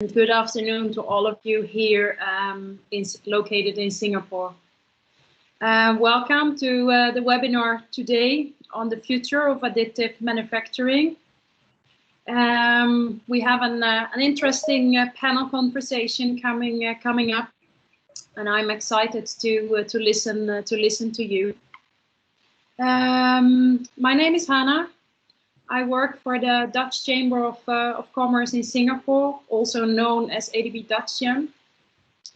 Good afternoon to all of you here located in Singapore. Welcome to the webinar today on the future of additive manufacturing. We have an interesting panel conversation coming up, and I'm excited to listen to you. My name is Hannah. I work for the Dutch Chamber of Commerce in Singapore, also known as ADB-Dutchcham.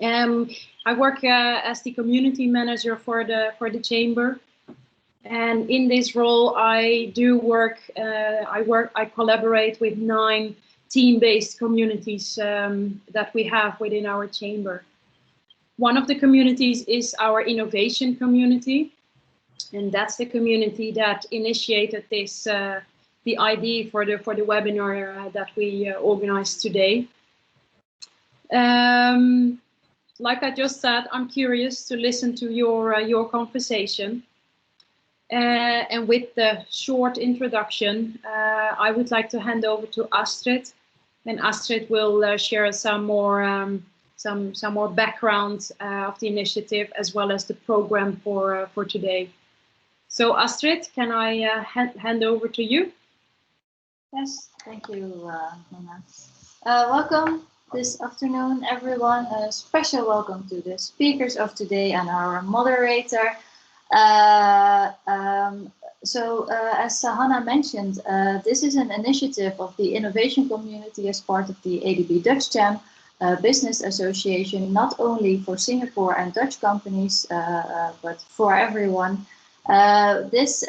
I work as the community manager for the chamber, and in this role, I collaborate with 9 team-based communities that we have within our chamber. One of the communities is our innovation community, and that's the community that initiated this. The idea for the webinar that we organized today. Like I just said, I'm curious to listen to your conversation. And with the short introduction, I would like to hand over to Astrid, and Astrid will share some more background of the initiative as well as the program for today. So Astrid, can I hand over to you? Yes, thank you, Hannah. Welcome this afternoon, everyone. A special welcome to the speakers of today and our moderator. As Hannah mentioned, this is an initiative of the innovation community as part of the ADB-Dutchcham business association, not only for Singapore and Dutch companies, but for everyone. This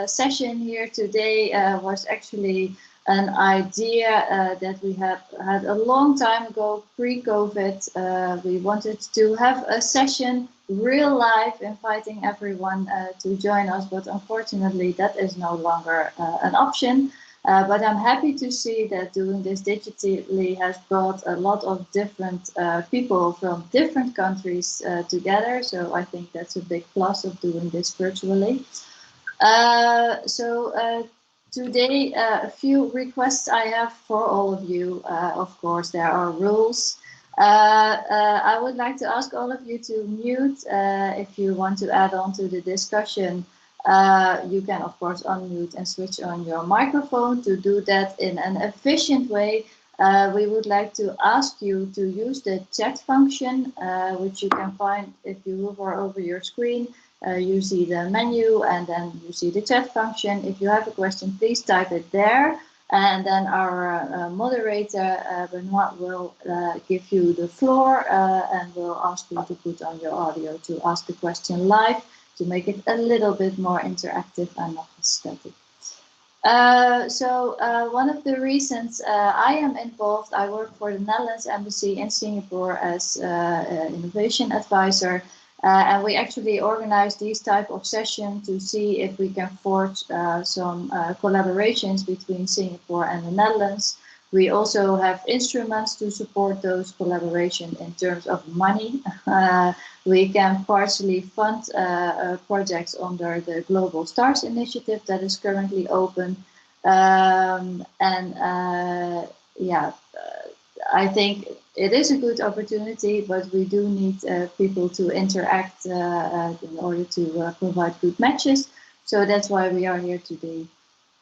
session here today was actually an idea that we had a long time ago, pre-COVID. We wanted to have a session real live, inviting everyone to join us, but unfortunately that is no longer an option. But I'm happy to see that doing this digitally has brought a lot of different people from different countries together. So I think that's a big plus of doing this virtually. Today, a few requests I have for all of you. Of course, there are rules. I would like to ask all of you to mute if you want to add on to the discussion. You can, of course, unmute and switch on your microphone. To do that in an efficient way, we would like to ask you to use the chat function, which you can find if you hover over your screen. You see the menu and then you see the chat function. If you have a question, please type it there. And then our moderator, Benoit, will give you the floor and will ask you to put on your audio to ask the question live, to make it a little bit more interactive and not static. One of the reasons I am involved, I work for the Netherlands Embassy in Singapore as innovation advisor, and we actually organize these type of sessions to see if we can forge some collaborations between Singapore and the Netherlands. We also have instruments to support those collaborations in terms of money. We can partially fund projects under the Global Stars initiative that is currently open. I think it is a good opportunity, but we do need people to interact in order to provide good matches. So that's why we are here today.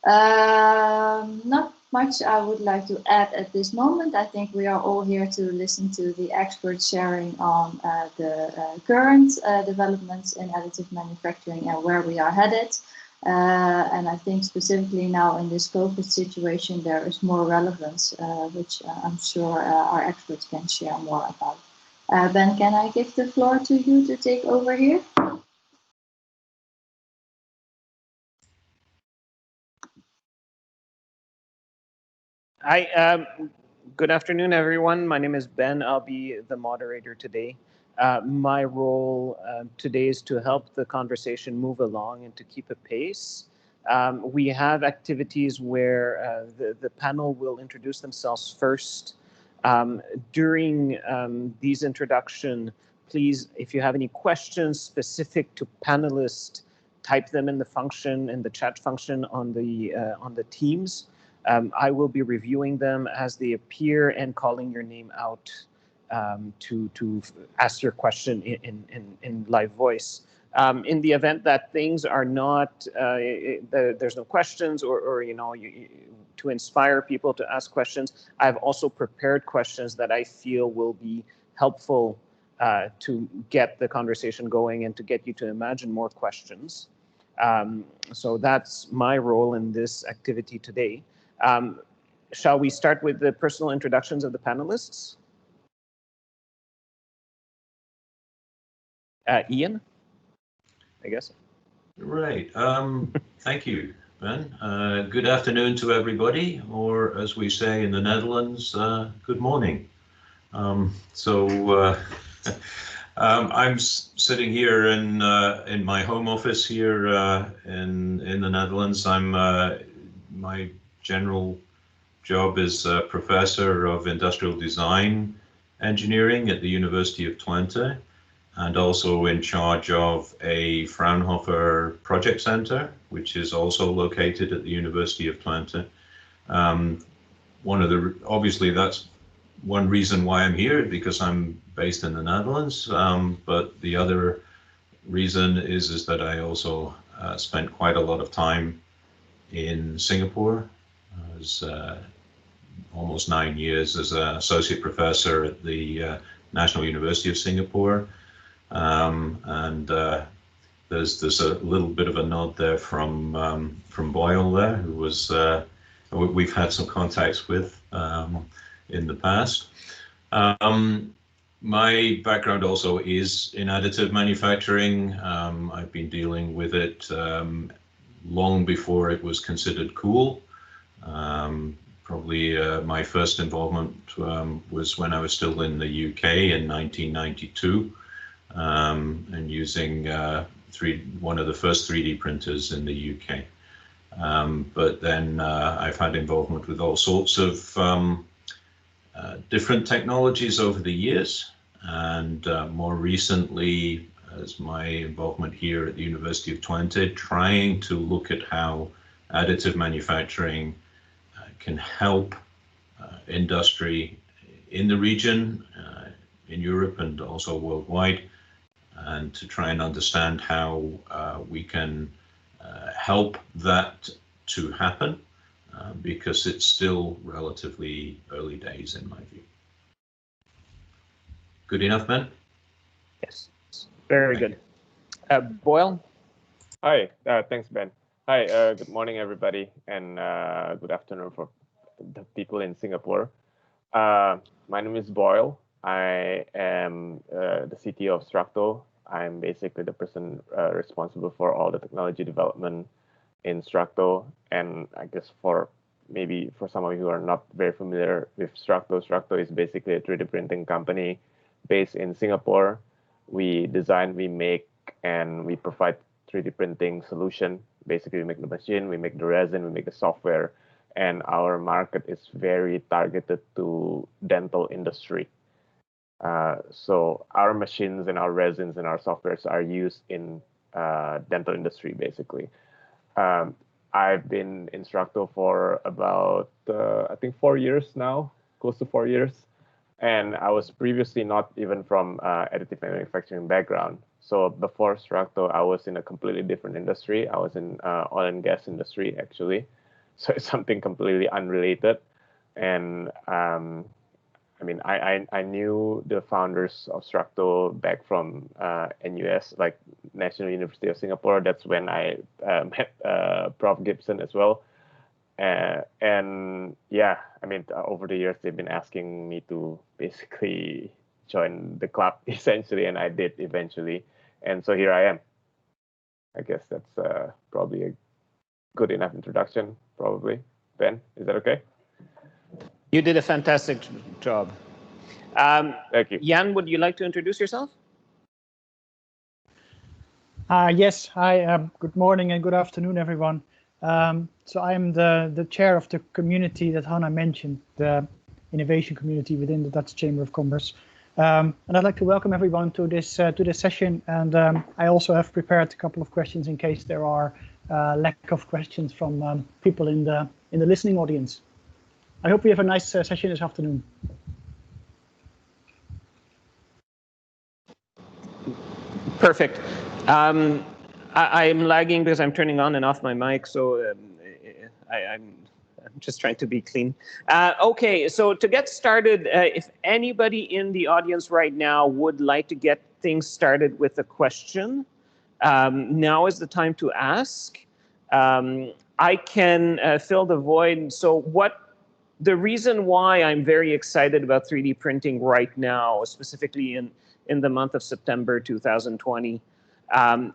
Not much I would like to add at this moment. I think we are all here to listen to the experts sharing on the current developments in additive manufacturing and where we are headed. And I think specifically now in this COVID situation, there is more relevance, which I'm sure our experts can share more about. Ben, can I give the floor to you to take over here? Hi, good afternoon, everyone. My name is Ben. I'll be the moderator today. My role today is to help the conversation move along and to keep a pace. We have activities where the panel will introduce themselves first. During these introduction, please, if you have any questions specific to panelists, type them in the function, in the chat function on the Teams. I will be reviewing them as they appear and calling your name out to ask your question in live voice. In the event that things are not, there's no questions or to inspire people to ask questions, I've also prepared questions that I feel will be helpful to get the conversation going and to get you to imagine more questions. So that's my role in this activity today. Shall we start with the personal introductions of the panelists? Ian, I guess. Right. Thank you, Ben. Good afternoon to everybody, or as we say in the Netherlands, good morning. I'm sitting here in my home office here in the Netherlands. My general job is Professor of Industrial Design Engineering at the University of Twente, and also in charge of a Fraunhofer project center, which is also located at the University of Twente. Obviously that's one reason why I'm here, because I'm based in the Netherlands, but the other reason is that I also spent quite a lot of time in Singapore. I was almost 9 years as an associate professor at the National University of Singapore. There's a little bit of a nod there from Boyle there, who was we've had some contacts with in the past. My background also is in additive manufacturing. I've been dealing with it long before it was considered cool. Probably my first involvement was when I was still in the UK in 1992, and using one of the first 3D printers in the UK. But then I've had involvement with all sorts of different technologies over the years, and more recently, as my involvement here at the University of Twente, trying to look at how additive manufacturing can help industry in the region, in Europe and also worldwide, and to try and understand how we can help that to happen, because it's still relatively early days in my view. Good enough, Ben? Yes, very good. Boyle? Hi, thanks, Ben. Hi, good morning, everybody, and good afternoon for the people in Singapore. My name is Boyle. I am the CTO of Structo. I'm basically the person responsible for all the technology development in Structo. And I guess for some of you who are not very familiar with Structo, Structo is basically a 3D printing company based in Singapore. We design, we make, and we provide 3D printing solution. Basically, we make the machine, we make the resin, we make the software, and our market is very targeted to dental industry. So our machines and our resins and our softwares are used in dental industry, basically. I've been in Structo for about, I think 4 years now, close to 4 years. And I was previously not even from additive manufacturing background. So before Structo, I was in a completely different industry. I was in oil and gas industry, actually. So it's something completely unrelated. And I mean, I knew the founders of Structo back from NUS, like National University of Singapore. That's when I met Prof. Gibson as well. And yeah, I mean, over the years, they've been asking me to basically join the club, essentially, and I did eventually. And so here I am. I guess that's probably a good enough introduction, probably. Ben, is that okay? You did a fantastic job. Thank you. Jan, would you like to introduce yourself? Yes, hi, good morning and good afternoon, everyone. So I'm the chair of the community that Hannah mentioned, the innovation community within the Dutch Chamber of Commerce. And I'd like to welcome everyone to this session. And I also have prepared a couple of questions in case there are lack of questions from people in in the listening audience. I hope we have a nice session this afternoon. Perfect. I'm lagging because I'm turning on and off my mic, so I'm just trying to be clean. Okay, so to get started, if anybody in the audience right now would like to get things started with a question, now is the time to ask. I can fill the void. So the reason why I'm very excited about 3D printing right now, specifically in the month of September 2020,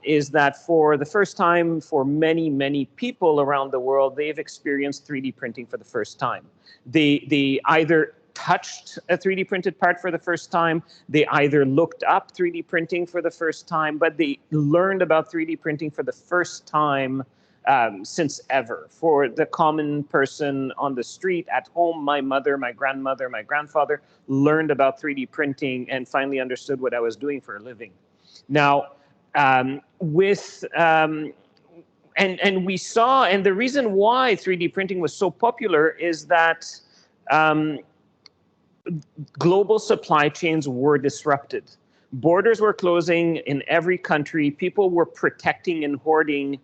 is that for the first time for many, many people around the world, they've experienced 3D printing for the first time. They either touched a 3D printed part for the first time, they either looked up 3D printing for the first time, but they learned about 3D printing for the first time since ever. For the common person on the street, at home, my mother, my grandmother, my grandfather learned about 3D printing and finally understood what I was doing for a living. Now, and we saw, and the reason why 3D printing was so popular is that global supply chains were disrupted. Borders were closing in every country. People were protecting and hoarding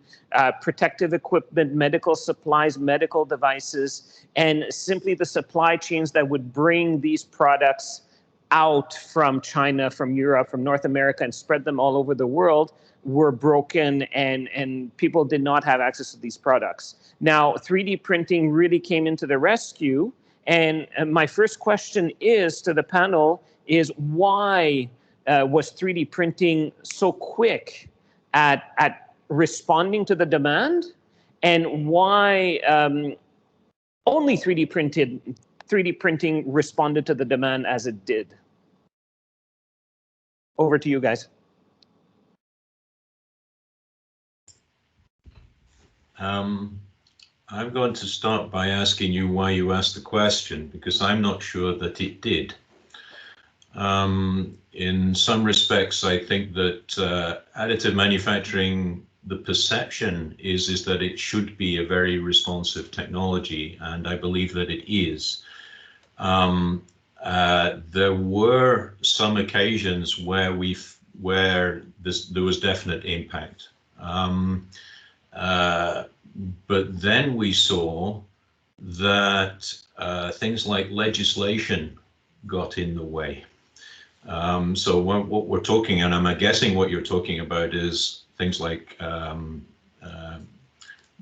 protective equipment, medical supplies, medical devices, and simply the supply chains that would bring these products out from China, from Europe, from North America, and spread them all over the world were broken, and people did not have access to these products. Now, 3D printing really came into the rescue, and my first question is to the panel is why was 3D printing so quick at responding to the demand, and why only 3D printing responded to the demand as it did? Over to you guys. I'm going to start by asking you why you asked the question, because I'm not sure that it did. In some respects, I think that additive manufacturing, the perception is that it should be a very responsive technology, and I believe that it is. There were some occasions where there was definite impact. But then we saw that things like legislation got in the way. So what we're talking, and I'm guessing what you're talking about is things like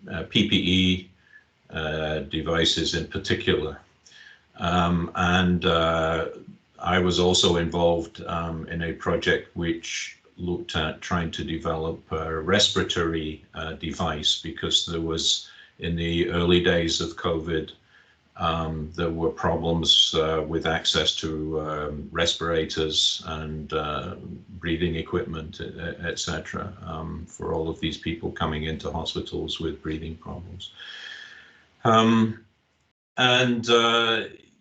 PPE devices in particular. I was also involved in a project which looked at trying to develop a respiratory device, because there was, in the early days of COVID, there were problems with access to respirators and breathing equipment, etc., for all of these people coming into hospitals with breathing problems.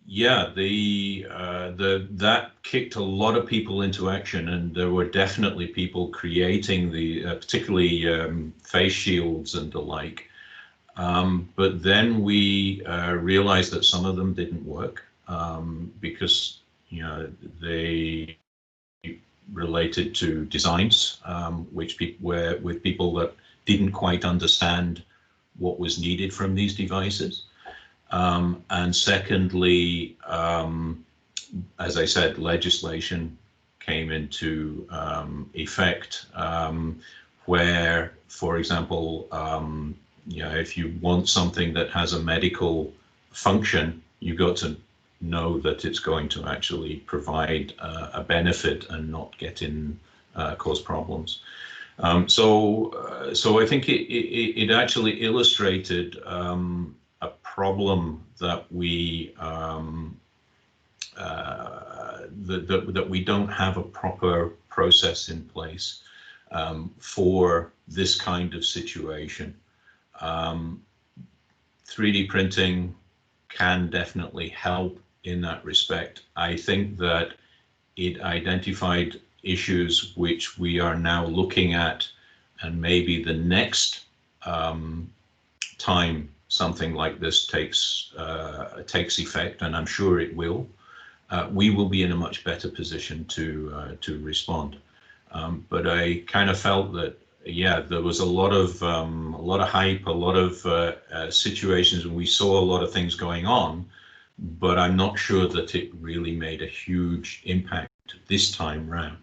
Yeah, that kicked a lot of people into action, and there were definitely people creating the particularly face shields and the like. But then we realized that some of them didn't work because they related to designs which were with people that didn't quite understand what was needed from these devices. And secondly, as I said, legislation came into effect where, for example, if you want something that has a medical function, you've got to know that it's going to actually provide a benefit and not cause problems. So I think it actually illustrated a problem that we that we don't have a proper process in place for this kind of situation. 3D printing can definitely help in that respect. I think that it identified issues which we are now looking at, and maybe the next time something like this takes effect, and I'm sure it will, we will be in a much better position to respond. But I kind of felt that, yeah, there was a lot of hype, a lot of situations, and we saw a lot of things going on, but I'm not sure that it really made a huge impact this time round.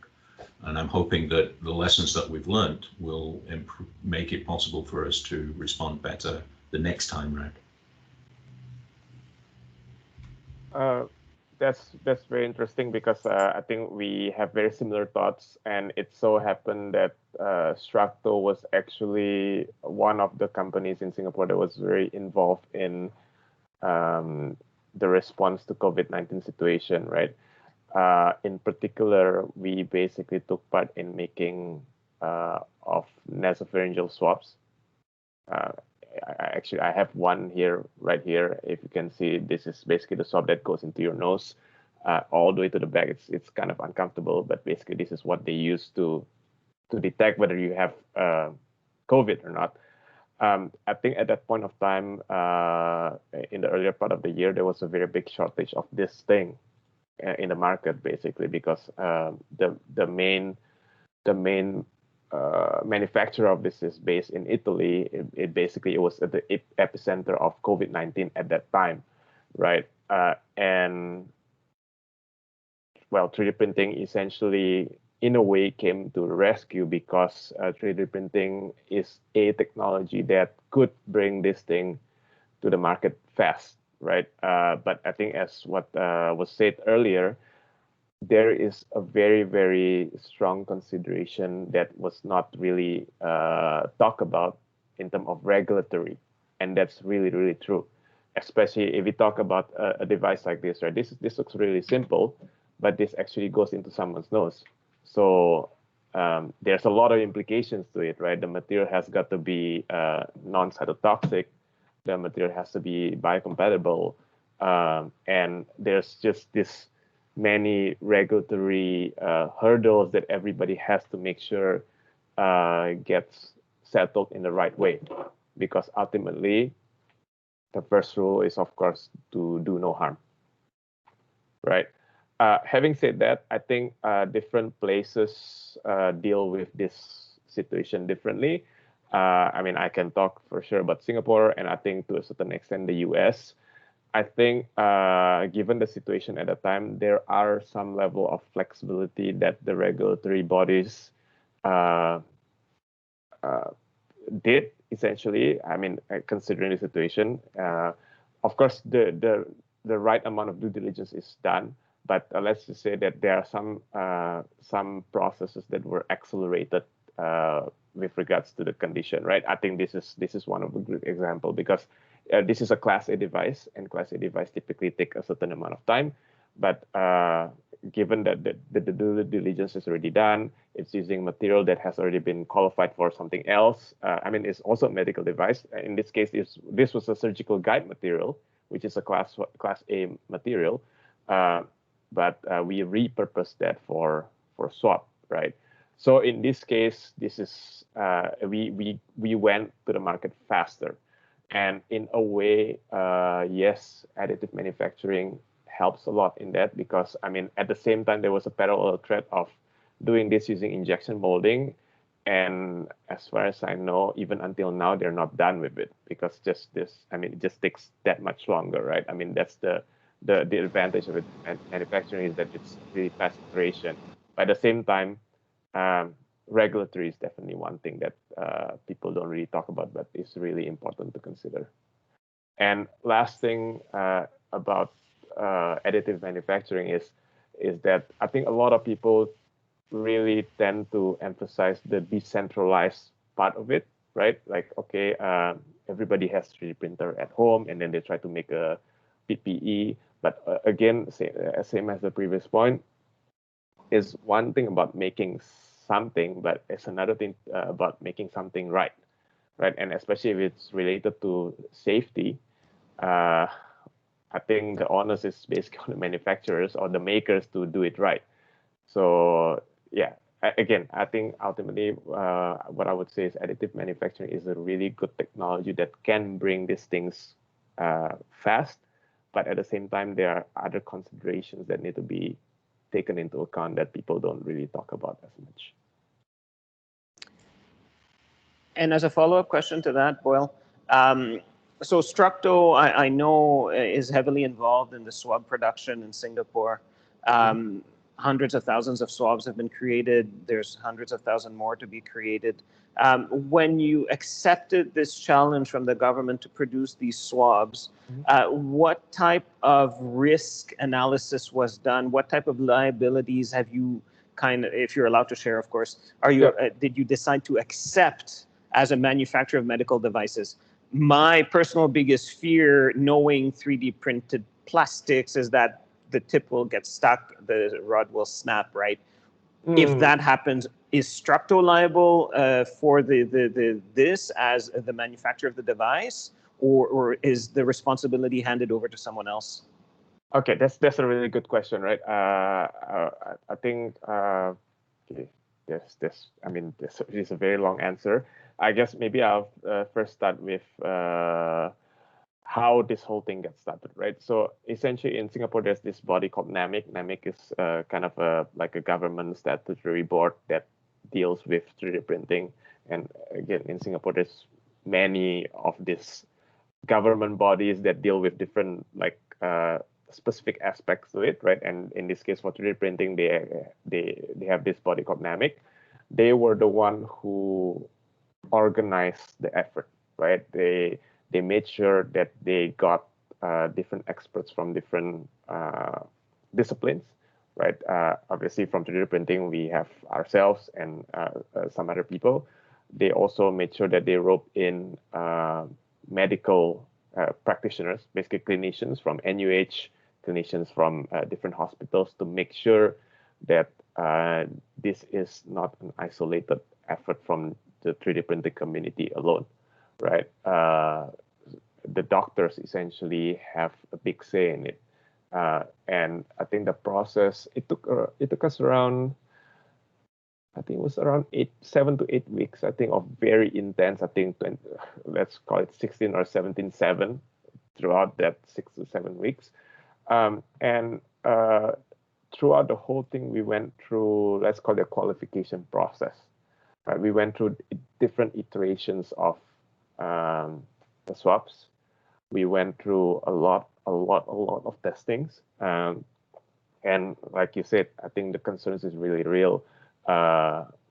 And I'm hoping that the lessons that we've learned will make it possible for us to respond better the next time round. That's very interesting, because I think we have very similar thoughts, and it so happened that Structo was actually one of the companies in Singapore that was very involved in the response to COVID-19 situation, right? In particular, we basically took part in making of nasopharyngeal swabs. Actually, I have one here, right here. If you can see, this is basically the swab that goes into your nose all the way to the back. It's kind of uncomfortable, but basically this is what they use to detect whether you have COVID or not. I think at that point of time, in the earlier part of the year, there was a very big shortage of this thing in the market, basically, because the main manufacturer of this is based in Italy. It was at the epicenter of COVID-19 at that time, right? And well, 3D printing essentially, in a way, came to rescue, because 3D printing is a technology that could bring this thing to the market fast, right? But I think, as what was said earlier, there is a very, very strong consideration that was not really talked about in terms of regulatory. And that's really, really true, especially if we talk about a device like this, right? This looks really simple, but this actually goes into someone's nose. So there's a lot of implications to it, right? The material has got to be non-cytotoxic. The material has to be biocompatible. And there's just this many regulatory hurdles that everybody has to make sure gets settled in the right way, because ultimately the first rule is, of course, to do no harm, right? Having said that, I think different places deal with this situation differently. I mean, I can talk for sure about Singapore, and I think to a certain extent the US. I think given the situation at the time, there are some level of flexibility that the regulatory bodies did, essentially. I mean, considering the situation, of course, the right amount of due diligence is done, but let's just say that there are some processes that were accelerated with regards to the condition, right? I think this is one of the good examples, because this is a Class A device, and Class A device typically take a certain amount of time. But given that the due diligence is already done, it's using material that has already been qualified for something else. I mean, it's also a medical device. In this case, this was a surgical guide material, which is a Class A material. But we repurposed that for swab, right? So in this case, this is we went to the market faster. And in a way, yes, additive manufacturing helps a lot in that, because, I mean, at the same time, there was a parallel thread of doing this using injection molding. And as far as I know, even until now, they're not done with it, because it just takes that much longer, right? I mean, that's the advantage of it. And manufacturing is that it's really fast iteration. But at the same time, regulatory is definitely one thing that people don't really talk about, but it's really important to consider. And last thing about additive manufacturing is that I think a lot of people really tend to emphasize the decentralized part of it, right? Like, okay, everybody has 3D printer at home, and then they try to make a PPE. But again, same as the previous point, is one thing about making something, but it's another thing about making something right? And especially if it's related to safety, I think the onus is basically on the manufacturers or the makers to do it right. So yeah, again, I think ultimately what I would say is additive manufacturing is a really good technology that can bring these things fast, but at the same time, there are other considerations that need to be taken into account that people don't really talk about as much. And as a follow-up question to that, Boyle, so Structo, I know, is heavily involved in the swab production in Singapore. Hundreds of thousands of swabs have been created. There's hundreds of thousands more to be created. When you accepted this challenge from the government to produce these swabs, what type of risk analysis was done? What type of liabilities have you if you're allowed to share, of course, did you decide to accept as a manufacturer of medical devices? My personal biggest fear, knowing 3D printed plastics, is that the tip will get stuck, the rod will snap, right? If that happens, is Structo liable for this as the manufacturer of the device, or is the responsibility handed over to someone else? Okay, that's a really good question, right? I think okay, this is a very long answer. I guess maybe I'll first start with how this whole thing gets started, right? So essentially in Singapore, there's this body called NAMIC. NAMIC is kind of like a government statutory board that deals with 3D printing. And again, in Singapore, there's many of these government bodies that deal with different specific aspects to it, right? And in this case, for 3D printing, they have this body called NAMIC. They were the one who organized the effort, right? They made sure that they got different experts from different disciplines, right? Obviously, from 3D printing, we have ourselves and some other people. They also made sure that they rope in medical practitioners, basically clinicians from NUH, clinicians from different hospitals, to make sure that this is not an isolated effort from the 3D printing community alone, right? The doctors essentially have a big say in it, and I think the process it took us around, I think it was around 7 to 8 weeks, I think, of very intense, I think let's call it 16 or 17/7 throughout that 6 to 7 weeks, and throughout the whole thing, we went through, let's call it a qualification process. Right, we went through different iterations of the swabs. We went through a lot of testings, and like you said, I think the concerns is really real.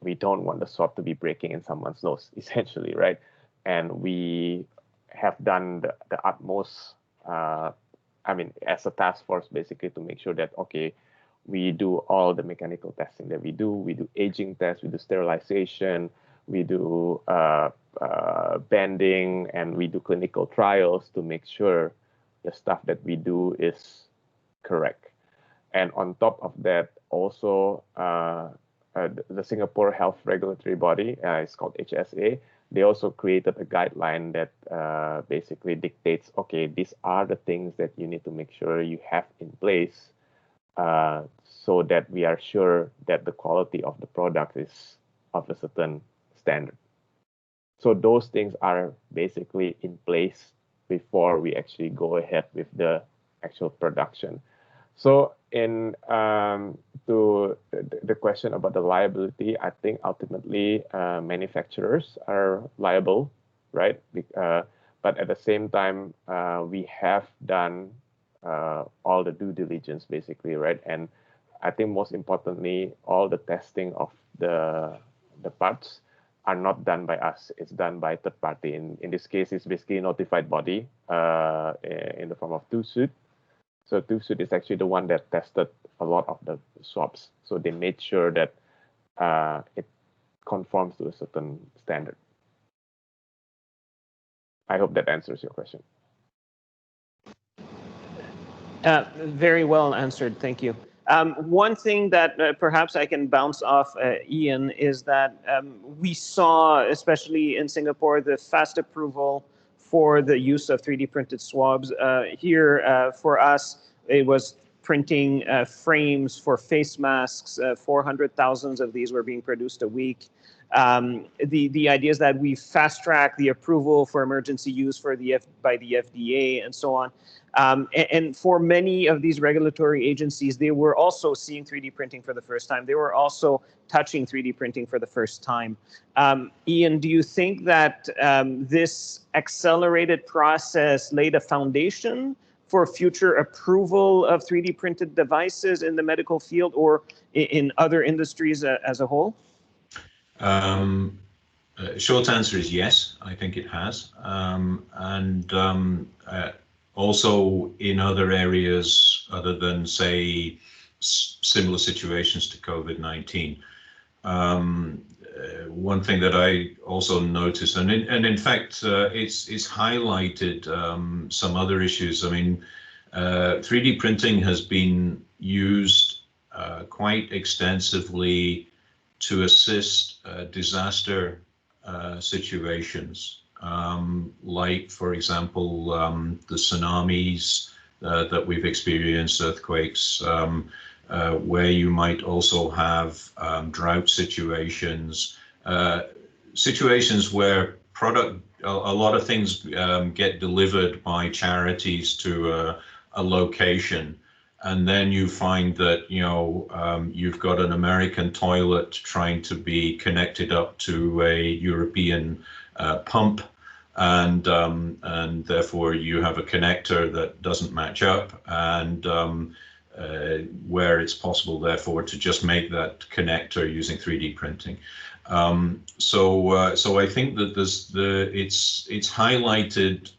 We don't want the swab to be breaking in someone's nose, essentially, right? And we have done the utmost, as a task force, basically, to make sure that, okay, we do all the mechanical testing that we do aging tests, we do sterilization, we do bending, and we do clinical trials to make sure the stuff that we do is correct. And on top of that, also, the Singapore Health Regulatory Body, it's called HSA, they also created a guideline that basically dictates, okay, these are the things that you need to make sure you have in place so that we are sure that the quality of the product is of a certain standard. So those things are basically in place before we actually go ahead with the actual production. So in to the question about the liability, I think ultimately manufacturers are liable, right? But at the same time, we have done all the due diligence, basically, right? And I think most importantly, all the testing of the parts are not done by us. It's done by third party. In this case, it's basically a notified body in the form of TUSUD. So TUSUD is actually the one that tested a lot of the swabs. So they made sure that it conforms to a certain standard. I hope that answers your question. Very well answered, thank you. One thing that perhaps I can bounce off Ian is that we saw, especially in Singapore, the fast approval for the use of 3D printed swabs. Here for us, it was printing frames for face masks. 400,000 of these were being produced a week. The idea is that we fast track the approval for emergency use by the FDA and so on. And for many of these regulatory agencies, they were also seeing 3D printing for the first time. They were also touching 3D printing for the first time. Ian, do you think that this accelerated process laid a foundation for future approval of 3D printed devices in the medical field or in other industries as a whole? Short answer is yes, I think it has. Also in other areas other than, say, similar situations to COVID-19. One thing that I also noticed, and in fact, it's highlighted some other issues. I mean, 3D printing has been used quite extensively to assist disaster situations, like, for example, the tsunamis that we've experienced, earthquakes, where you might also have drought situations, situations where a lot of things get delivered by charities to a location. And then you find that, you know, you've got an American toilet trying to be connected up to a European pump, and therefore you have a connector that doesn't match up, and where it's possible, therefore, to just make that connector using 3D printing. So I think that it's highlighted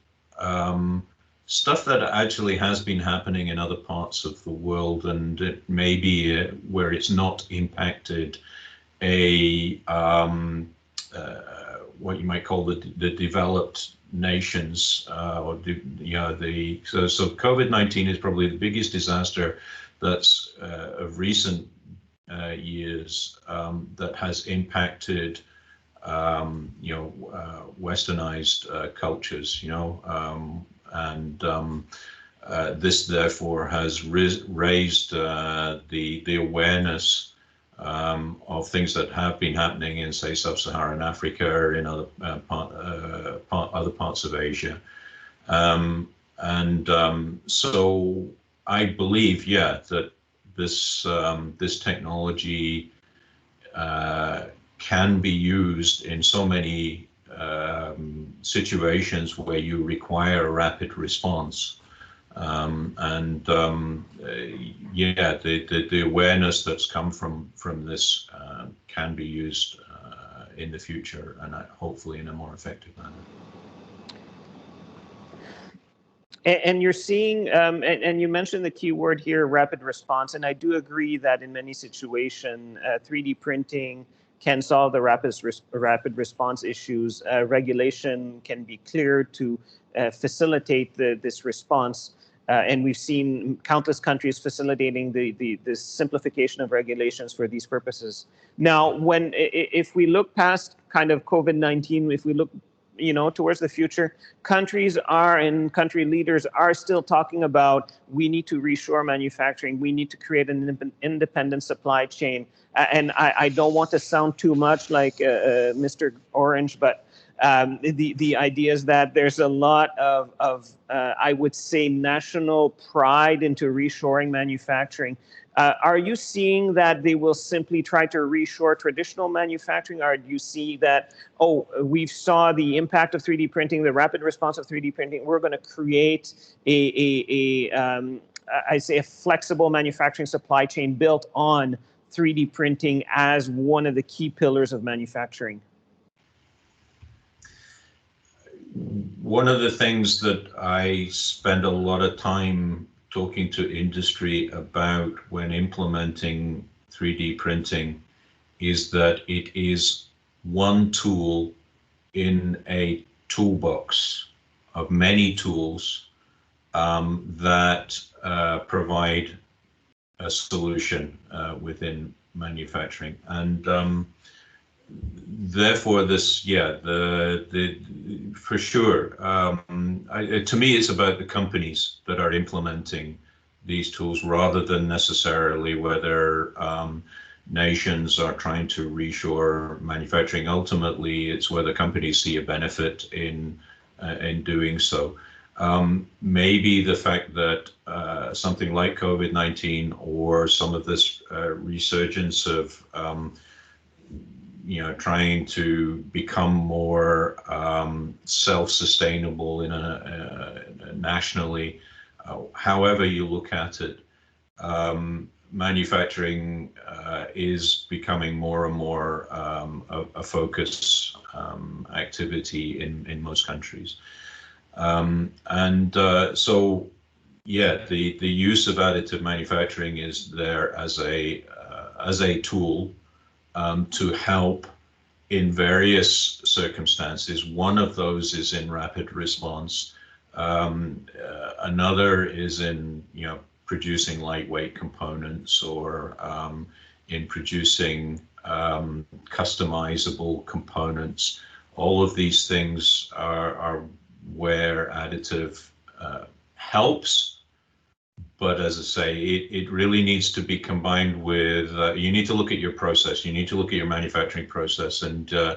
stuff that actually has been happening in other parts of the world, and it may be where it's not impacted what you might call the developed nations, so COVID-19 is probably the biggest disaster that's of recent years that has impacted westernized cultures, and this therefore has raised the awareness of things that have been happening in, say, sub-Saharan Africa, in other parts of Asia, so I believe, yeah, that this technology can be used in so many situations where you require a rapid response, yeah, the awareness that's come from this can be used in the future, and hopefully in a more effective manner. And you're seeing, and you mentioned the key word here, rapid response, and I do agree that in many situations, 3D printing can solve the rapid response issues. Regulation can be cleared to facilitate this response, and we've seen countless countries facilitating the simplification of regulations for these purposes. Now, if we look past kind of COVID-19, if we look towards the future, countries and country leaders are still talking about, we need to reshore manufacturing, we need to create an independent supply chain. And I don't want to sound too much like Mr. Orange, but the idea is that there's a lot of I would say, national pride into reshoring manufacturing. Are you seeing that they will simply try to reshore traditional manufacturing, or do you see that, we saw the impact of 3D printing, the rapid response of 3D printing, we're going to create I say a flexible manufacturing supply chain built on 3D printing as one of the key pillars of manufacturing? One of the things that I spend a lot of time talking to industry about when implementing 3D printing is that it is one tool in a toolbox of many tools that provide a solution within manufacturing, and therefore this, yeah, for sure, to me it's about the companies that are implementing these tools rather than necessarily whether nations are trying to reshore manufacturing. Ultimately, it's whether companies see a benefit in doing so. Maybe the fact that something like COVID-19 or some of this resurgence of trying to become more self-sustainable in nationally, however you look at it, manufacturing is becoming more and more a focus activity in most countries. So yeah, the use of additive manufacturing is there as a tool to help in various circumstances. One of those is in rapid response. Another is in producing lightweight components, or in producing customizable components. All of these things are where additive helps. But as I say, it really needs to be combined with, you need to look at your process, you need to look at your manufacturing process. And, I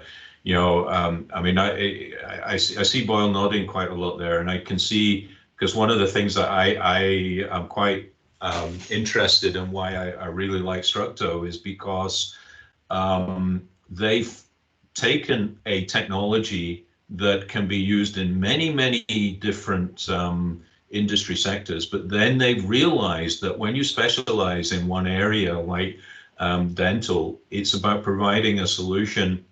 mean, I see Boyle nodding quite a lot there, and I can see, because one of the things that I am quite interested in, why I really like Structo, is because they've taken a technology that can be used in many, many different industry sectors, but then they've realized that when you specialize in one area, like dental, it's about providing a solution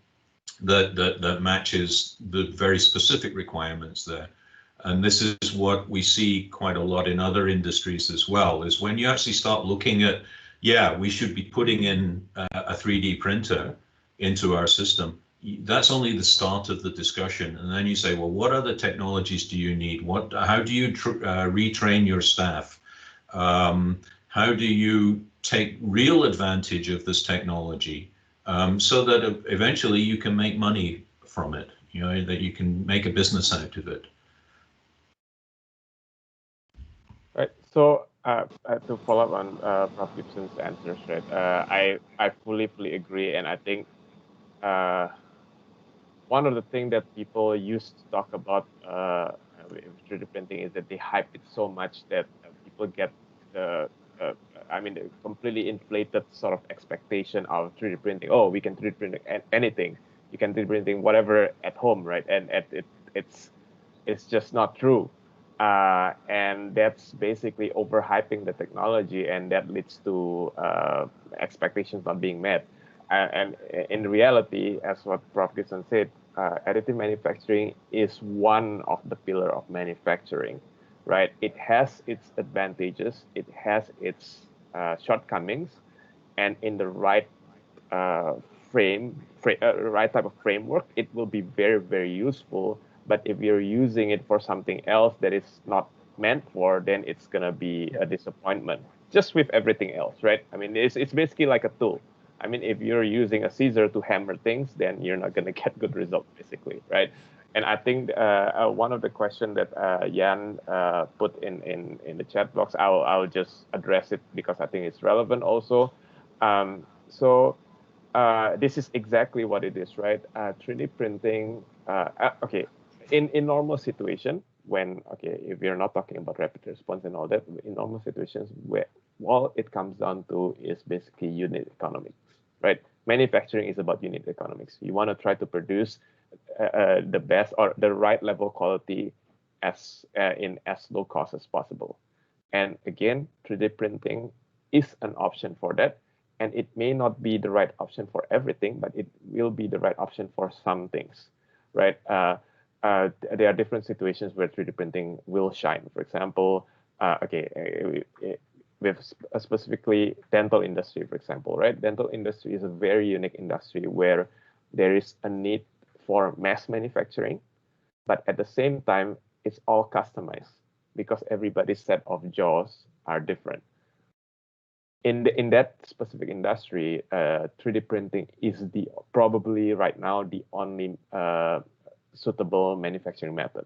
that matches the very specific requirements there. And this is what we see quite a lot in other industries as well, is when you actually start looking at, yeah, we should be putting in a 3D printer into our system. That's only the start of the discussion. And then you say, well, what other technologies do you need? How do you retrain your staff? How do you take real advantage of this technology so that eventually you can make money from it, that you can make a business out of it? Right. So to follow up on Prof. Gibson's answers, right? I fully agree, and I think one of the things that people used to talk about with 3D printing is that they hype it so much that people get the completely inflated sort of expectation of 3D printing. Oh, we can 3D print anything. You can 3D printing whatever at home, right? And it's just not true. And that's basically overhyping the technology, and that leads to expectations not being met. And in reality, as what Prof. Gibson said, additive manufacturing is one of the pillars of manufacturing, right? It has its advantages, it has its shortcomings, and in the right right type of framework, it will be very, very useful. But if you're using it for something else that is not meant for, then it's gonna be a disappointment. Just with everything else, right? I mean, it's basically like a tool. I mean, if you're using a scissor to hammer things, then you're not gonna get good results, basically, right? And I think one of the questions that Jan put in the chat box, I'll just address it because I think it's relevant also. This is exactly what it is, right? 3D printing. Okay, in normal situation, if you're not talking about rapid response and all that, in normal situations, where all it comes down to is basically unit economics, right? Manufacturing is about unit economics. You want to try to produce the best or the right level quality in as low cost as possible. And again, 3D printing is an option for that. And it may not be the right option for everything, but it will be the right option for some things, right? There are different situations where 3D printing will shine. For example, with specifically dental industry, for example, right? Dental industry is a very unique industry where there is a need for mass manufacturing, but at the same time, it's all customized because everybody's set of jaws are different. In that specific industry, 3D printing is probably right now the only suitable manufacturing method,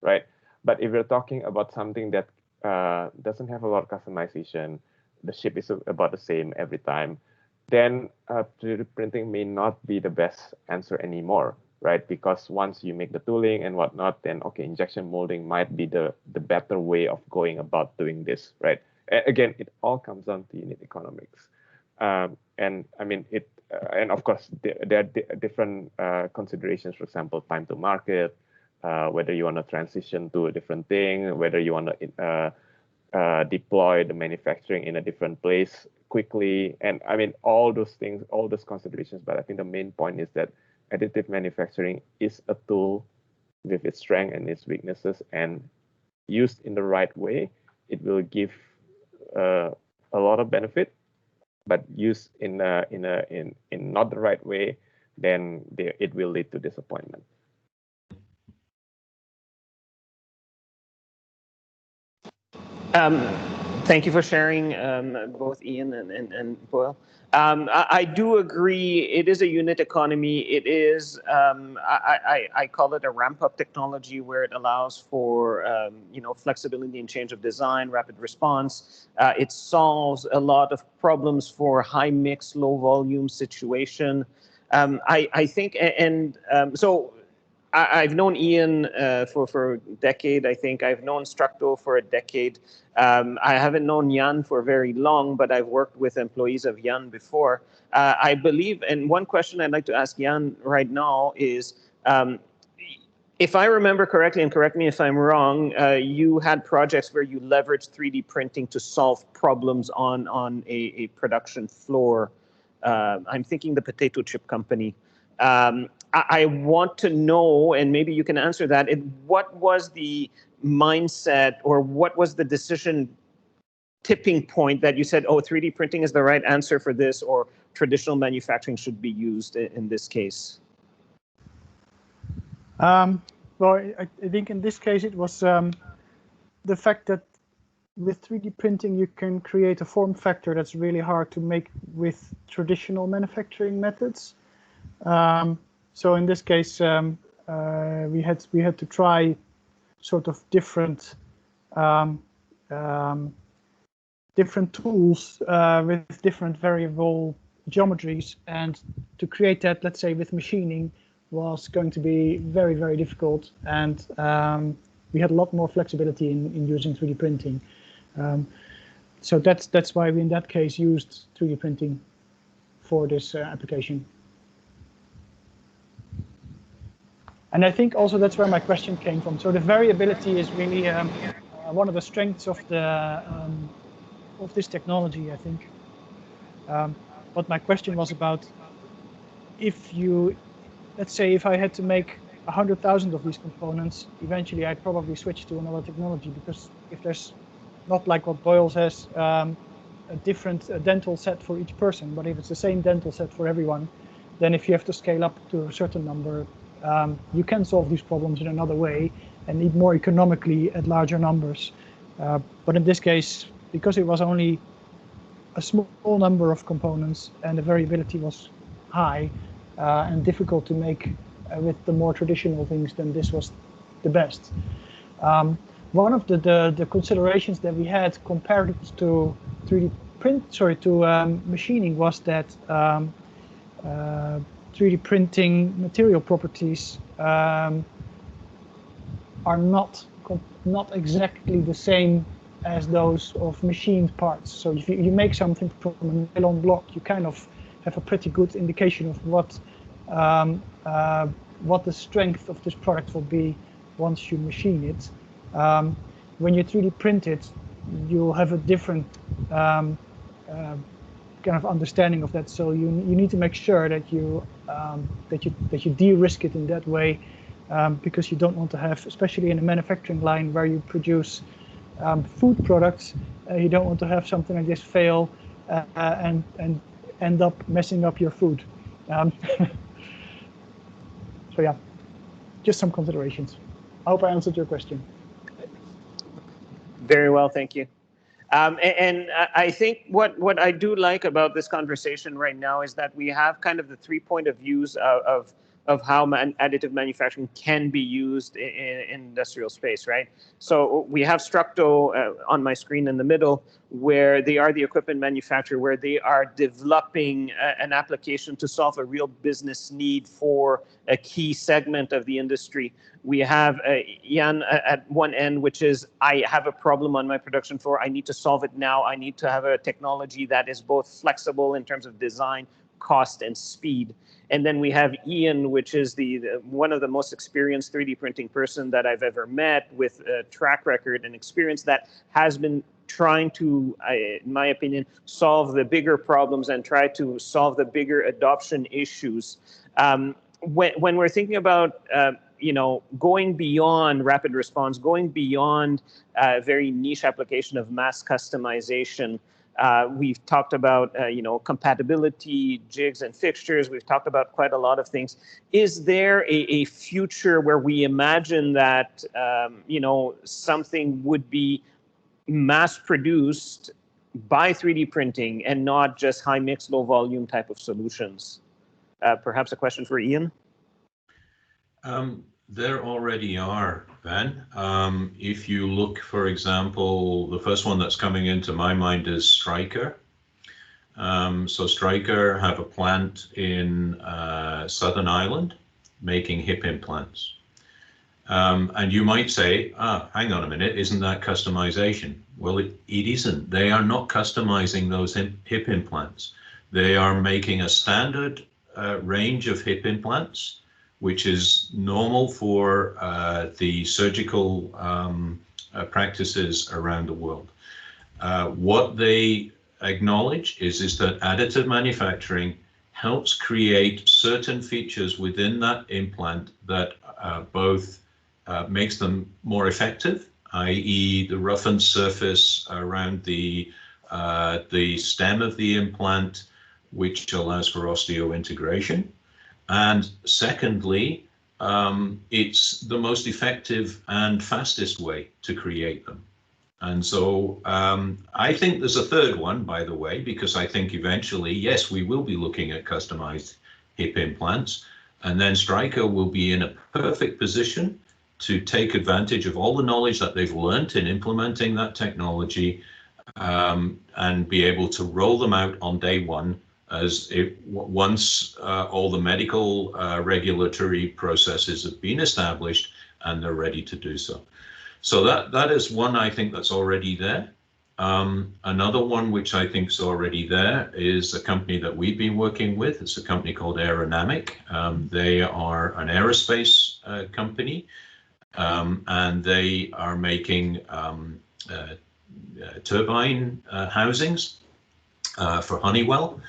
right? But if you're talking about something that doesn't have a lot of customization, the shape is about the same every time, then 3D printing may not be the best answer anymore, right? Because once you make the tooling and whatnot, then okay, injection molding might be the better way of going about doing this, right? Again, it all comes down to unit economics. And I mean, and of course, there are different considerations, for example, time to market, whether you want to transition to a different thing, whether you want to deploy the manufacturing in a different place quickly. And I mean, all those things, all those considerations. But I think the main point is that additive manufacturing is a tool with its strengths and its weaknesses, and used in the right way, it will give a lot of benefit. But used in not the right way, then it will lead to disappointment. Thank you for sharing, both Ian and Boyle. I do agree. It is a unit economy. It is, I call it a ramp-up technology where it allows for, flexibility and change of design, rapid response. It solves a lot of problems for high mix, low volume situation. I think, so I've known Ian for a decade, I think. I've known Structo for a decade. I haven't known Jan for very long, but I've worked with employees of Jan before. I believe, and one question I'd like to ask Jan right now is, if I remember correctly, and correct me if I'm wrong, you had projects where you leveraged 3D printing to solve problems on a production floor. I'm thinking the potato chip company. I want to know, and maybe you can answer that, what was the mindset or what was the decision tipping point that you said, oh, 3D printing is the right answer for this, or traditional manufacturing should be used in this case? Well, I think in this case it was the fact that with 3D printing you can create a form factor that's really hard to make with traditional manufacturing methods. So in this case, we had to try sort of different tools with different variable geometries, and to create that, let's say, with machining was going to be very, very difficult, and we had a lot more flexibility in using 3D printing. So that's why we in that case used 3D printing for this application. And I think also that's where my question came from. So the variability is really one of the strengths of this technology, I think. But my question was about, if you, let's say, if I had to make 100,000 of these components, eventually I'd probably switch to another technology, because if there's not, like what Boyle says, a different dental set for each person, but if it's the same dental set for everyone, then if you have to scale up to a certain number, you can solve these problems in another way and need more economically at larger numbers. But in this case, because it was only a small number of components and the variability was high and difficult to make with the more traditional things, then this was the best. One of the considerations that we had compared to 3D print, machining, was that 3D printing material properties are not exactly the same as those of machined parts. So if you make something from a nylon block, you kind of have a pretty good indication of what the strength of this product will be once you machine it. When you 3D print it, you'll have a different kind of understanding of that. So you need to make sure that you de-risk it in that way, because you don't want to have, especially in a manufacturing line where you produce food products, you don't want to have something like this fail and end up messing up your food. So yeah, just some considerations. I hope I answered your question. Very well, thank you. And I think what I do like about this conversation right now is that we have kind of the 3 point of views of of how additive manufacturing can be used in industrial space, right? So we have Structo on my screen in the middle, where they are the equipment manufacturer, where they are developing an application to solve a real business need for a key segment of the industry. We have Jan at one end, which is, I have a problem on my production floor. I need to solve it now. I need to have a technology that is both flexible in terms of design, cost, and speed. And then we have Ian, which is the one of the most experienced 3D printing person that I've ever met, with a track record and experience that has been trying to, in my opinion, solve the bigger problems and try to solve the bigger adoption issues. When we're thinking about going beyond rapid response, going beyond a very niche application of mass customization, we've talked about compatibility, jigs and fixtures. We've talked about quite a lot of things. Is there a future where we imagine that something would be mass produced by 3D printing and not just high mix, low volume type of solutions? Perhaps a question for Ian. There already are, Ben. If you look, for example, the first one that's coming into my mind is Stryker. So Stryker have a plant in Southern Ireland making hip implants. And you might say, hang on a minute, isn't that customization? Well, it isn't. They are not customizing those hip implants. They are making a standard range of hip implants, which is normal for the surgical practices around the world. What they acknowledge is that additive manufacturing helps create certain features within that implant that both makes them more effective, i.e. the roughened surface around the stem of the implant, which allows for osseointegration. And secondly, it's the most effective and fastest way to create them. And so I think there's a third one, by the way, because I think eventually, yes, we will be looking at customized hip implants, and then Stryker will be in a perfect position to take advantage of all the knowledge that they've learned in implementing that technology and be able to roll them out on day one, as once all the medical regulatory processes have been established and they're ready to do so. So that is one I think that's already there. Another one which I think is already there is a company that we've been working with. It's a company called Aeronamic. They are an aerospace company, and they are making turbine housings for Honeywell.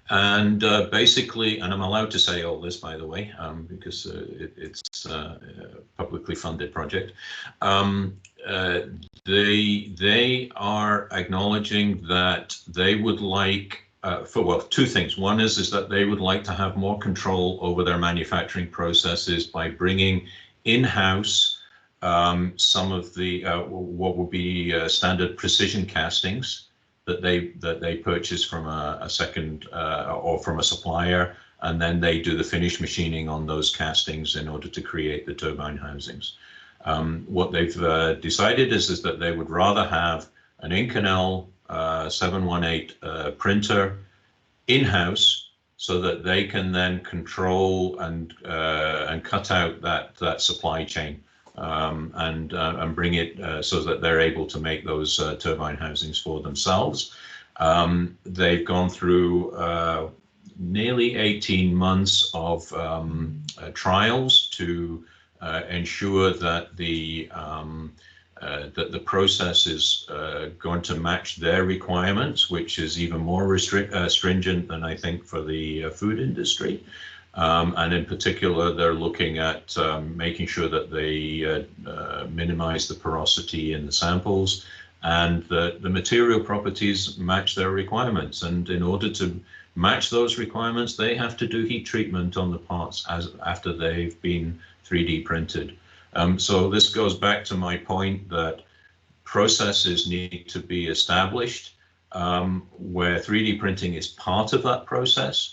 And basically, and I'm allowed to say all this, by the way, because it's a publicly funded project. They are acknowledging that they would like, two things. One is that they would like to have more control over their manufacturing processes by bringing in-house some of the what would be standard precision castings that they purchase from a second or from a supplier, and then they do the finish machining on those castings in order to create the turbine housings. What they've decided is that they would rather have an Inconel 718 printer in-house, so that they can then control and cut out that supply chain. And bring it so that they're able to make those turbine housings for themselves. They've gone through nearly 18 months of trials to ensure that the process is going to match their requirements, which is even more stringent than I think for the food industry. And in particular, they're looking at making sure that they minimize the porosity in the samples and that the material properties match their requirements. And in order to match those requirements, they have to do heat treatment on the parts after they've been 3D printed. So this goes back to my point that processes need to be established where 3D printing is part of that process.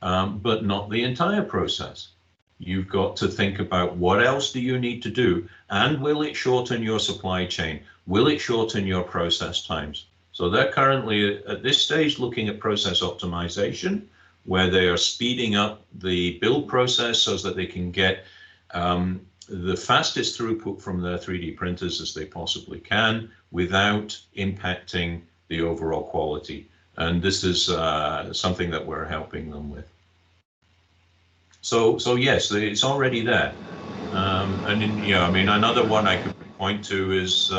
But not the entire process. you've got to think about what else do you need to do, and will it shorten your supply chain? Will it shorten your process times? So they're currently at this stage looking at process optimization, where they are speeding up the build process so that they can get the fastest throughput from their 3D printers as they possibly can without impacting the overall quality. And this is something that we're helping them with. So yes, it's already there. And I mean, another one I could point to is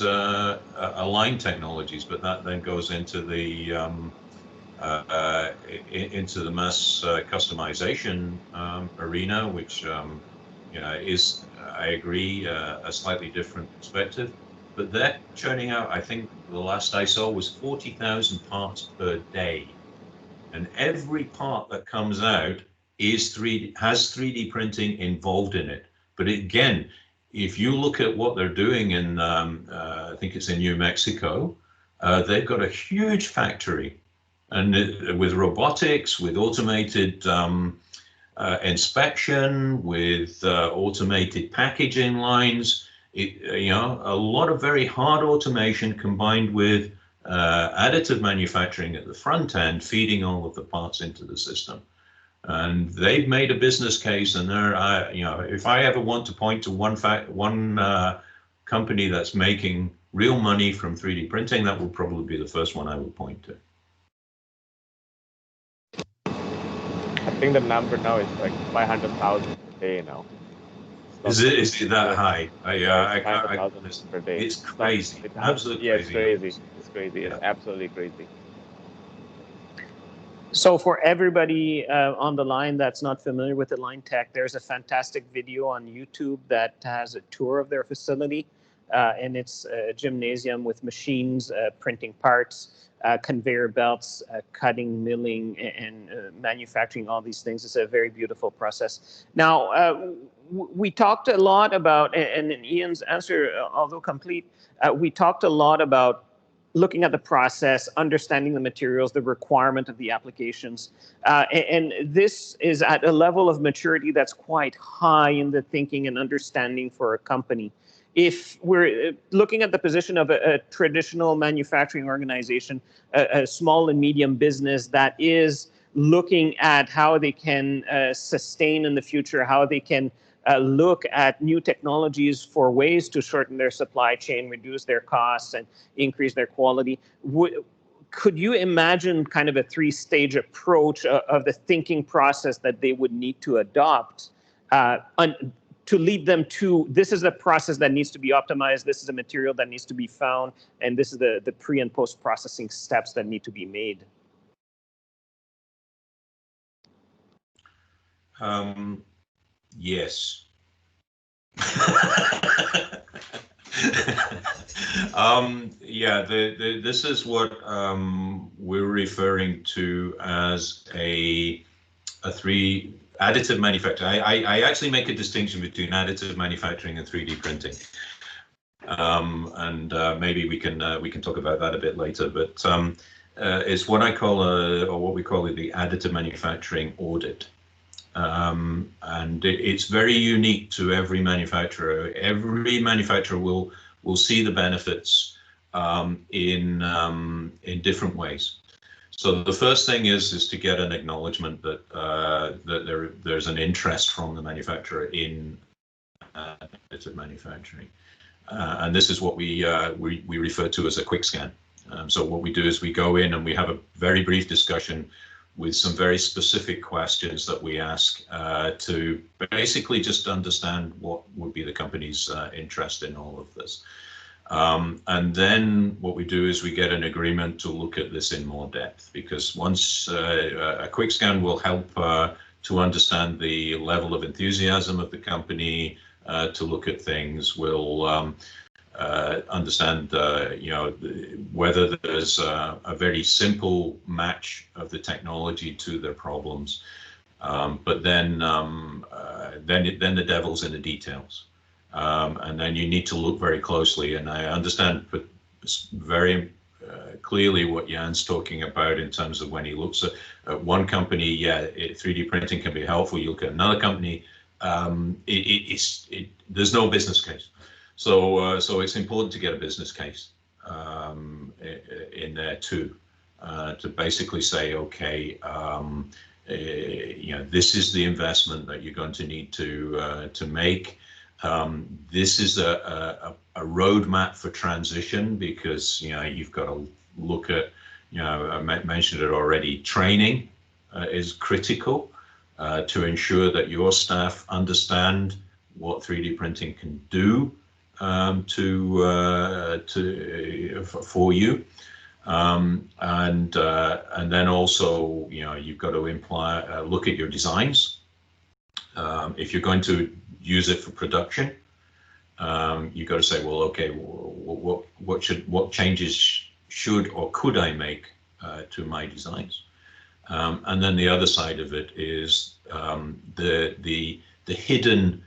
align technologies, but that then goes into the mass customization arena, which is, I agree, a slightly different perspective. But they're churning out, I think the last I saw was 40,000 parts per day. And every part that comes out has 3D printing involved in it. But again, if you look at what they're doing in, I think it's in New Mexico, they've got a huge factory, and with robotics, with automated inspection, with automated packaging lines, a lot of very hard automation combined with additive manufacturing at the front end, feeding all of the parts into the system. And they've made a business case, and they're, if I ever want to point to one company that's making real money from 3D printing, that would probably be the first one I would point to. I think the number now is like 500,000 per day now. Is it that high? 500,000 per day. It's crazy. Absolutely yeah, crazy. it's crazy. It's crazy. Yeah. It's absolutely crazy. So for everybody on the line that's not familiar with Align Tech, there's a fantastic video on YouTube that has a tour of their facility. And it's a gymnasium with machines printing parts, conveyor belts, cutting, milling, and manufacturing all these things. It's a very beautiful process. Now, we talked a lot about, and in Ian's answer, although complete, we talked a lot about looking at the process, understanding the materials, the requirement of the applications. And this is at a level of maturity that's quite high in the thinking and understanding for a company. If we're looking at the position of a traditional manufacturing organization, a small and medium business that is looking at how they can sustain in the future, how they can look at new technologies for ways to shorten their supply chain, reduce their costs, and increase their quality. Could you imagine kind of a three-stage approach of the thinking process that they would need to adopt to lead them to, this is a process that needs to be optimized, this is a material that needs to be found, and this is the pre and post-processing steps that need to be made? Yes. Yeah, this is what we're referring to as a three additive manufacturing. I actually make a distinction between additive manufacturing and 3D printing, and maybe we can talk about that a bit later. But it's what I call or what we call the additive manufacturing audit. And it's very unique to every manufacturer. Every manufacturer will see the benefits in different ways. So the first thing is to get an acknowledgement that that there's an interest from the manufacturer in additive manufacturing, and this is what we refer to as a quick scan. So what we do is we go in and we have a very brief discussion with some very specific questions that we ask to basically just understand what would be the company's interest in all of this. And then what we do is we get an agreement to look at this in more depth, because once a quick scan will help to understand the level of enthusiasm of the company, to look at things, will understand whether there's a very simple match of the technology to their problems, but then the devil's in the details, and then you need to look very closely. And I understand very clearly what Jan's talking about in terms of when he looks at one company, yeah, 3D printing can be helpful. You look at another company, there's no business case. So it's important to get a business case in there too, to basically say, okay, this is the investment that you're going to need to make. This is a roadmap for transition, because you've got to look at, I mentioned it already, training is critical to ensure that your staff understand what 3D printing can do for you, and then also you've got to look at your designs. If you're going to use it for production, you've got to say, well, okay, what changes should or could I make to my designs? And then the other side of it is the hidden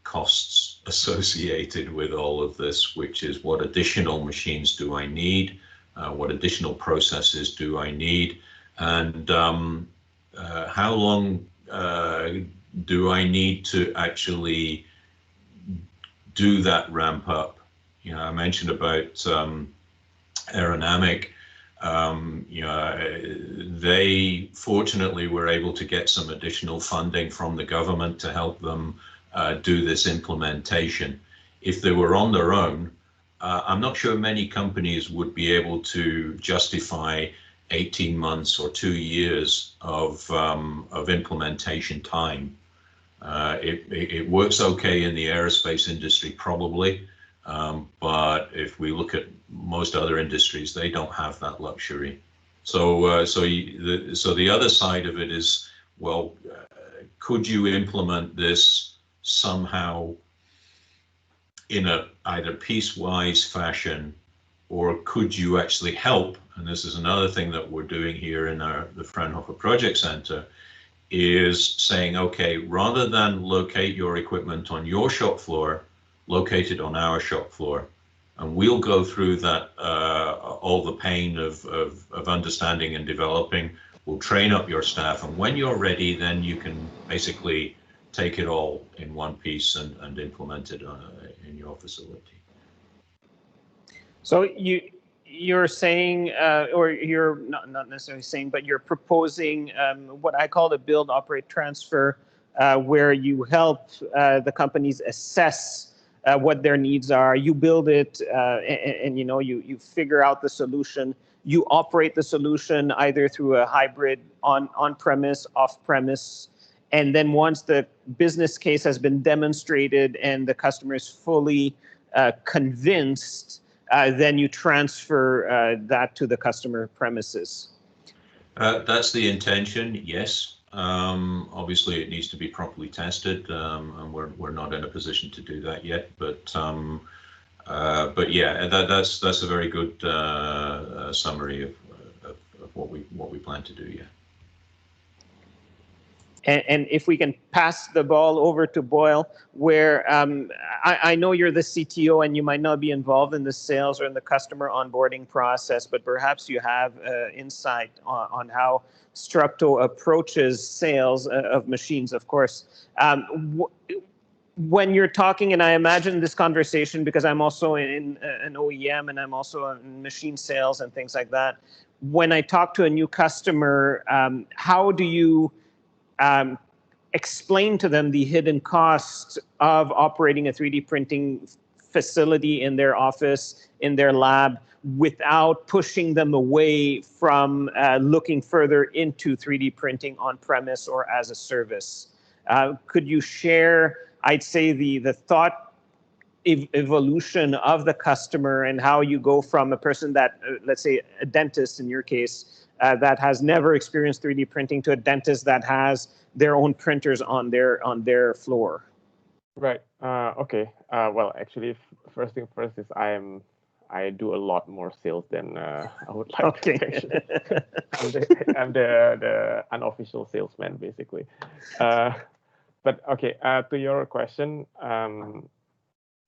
costs associated with all of this, which is what additional machines do I need? What additional processes do I need? And how long do I need to actually do that ramp up? I mentioned about Aeronamic. They fortunately were able to get some additional funding from the government to help them do this implementation. If they were on their own, I'm not sure many companies would be able to justify 18 months or 2 years of implementation time. It works okay in the aerospace industry, probably, but if we look at most other industries, they don't have that luxury. So the other side of it is, well, could you implement this somehow in a either piecewise fashion, or could you actually help? And this is another thing that we're doing here in the Fraunhofer Project Center, is saying, okay, rather than locate your equipment on your shop floor, locate it on our shop floor, and we'll go through that, all the pain of understanding and developing. We'll train up your staff, and when you're ready, then you can basically take it all in one piece and implement it in your facility. So you're saying, or you're not necessarily saying, but you're proposing what I call the build, operate, transfer, where you help the companies assess what their needs are. You build it, and you figure out the solution. You operate the solution either through a hybrid on-premise, off-premise, and then once the business case has been demonstrated and the customer is fully convinced, then you transfer that to the customer premises. That's the intention, yes. Obviously, it needs to be properly tested, and we're not in a position to do that yet. But yeah, that's a very good summary of what we plan to do. Yeah. And if we can pass the ball over to Boyle, where I know you're the CTO and you might not be involved in the sales or in the customer onboarding process, but perhaps you have insight on how Structo approaches sales of machines, of course. When you're talking, and I imagine this conversation because I'm also in an OEM and I'm also in machine sales and things like that. When I talk to a new customer, how do you explain to them the hidden costs of operating a 3D printing facility in their office, in their lab, without pushing them away from looking further into 3D printing on premise or as a service? Could you share, I'd say, the thought evolution of the customer and how you go from a person that, let's say a dentist in your case, that has never experienced 3D printing to a dentist that has their own printers on their floor? Right. Okay. Well, actually, first thing first is I do a lot more sales than I would like to. Actually. I'm the unofficial salesman, basically. But okay. To your question,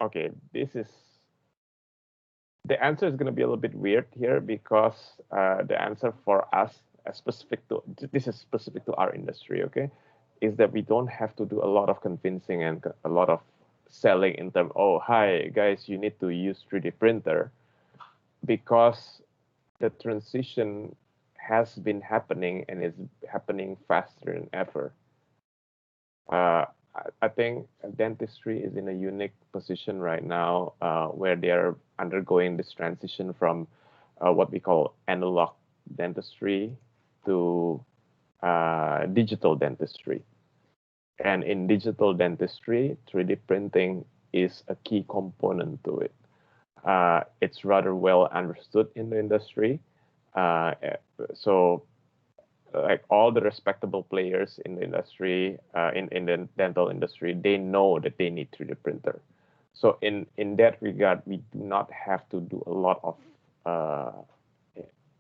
okay, this is the answer is going to be a little bit weird here because the answer for us, this is specific to our industry, okay, is that we don't have to do a lot of convincing and a lot of selling in terms, oh, hi guys, you need to use 3D printer, because the transition has been happening and is happening faster than ever. I think dentistry is in a unique position right now where they are undergoing this transition from what we call analog dentistry to digital dentistry. And in digital dentistry, 3D printing is a key component to it. It's rather well understood in the industry. So like all the respectable players in the industry, in the dental industry, they know that they need 3D printer. So in that regard, we do not have to do a lot of,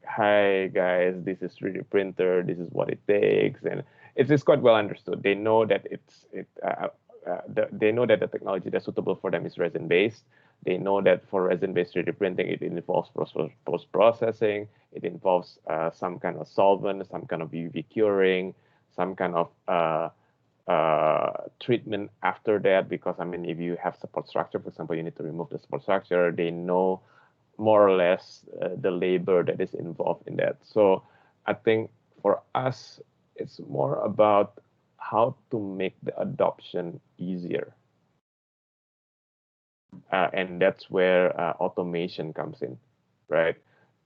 hi guys, this is 3D printer, this is what it takes, and it's quite well understood. They know that they know that the technology that's suitable for them is resin-based. They know that for resin-based 3D printing, it involves post-processing. It involves some kind of solvent, some kind of UV curing, some kind of treatment after that. Because, I mean, if you have support structure, for example, you need to remove the support structure. They know more or less the labor that is involved in that. So I think for us, it's more about how to make the adoption easier. And that's where automation comes in, right?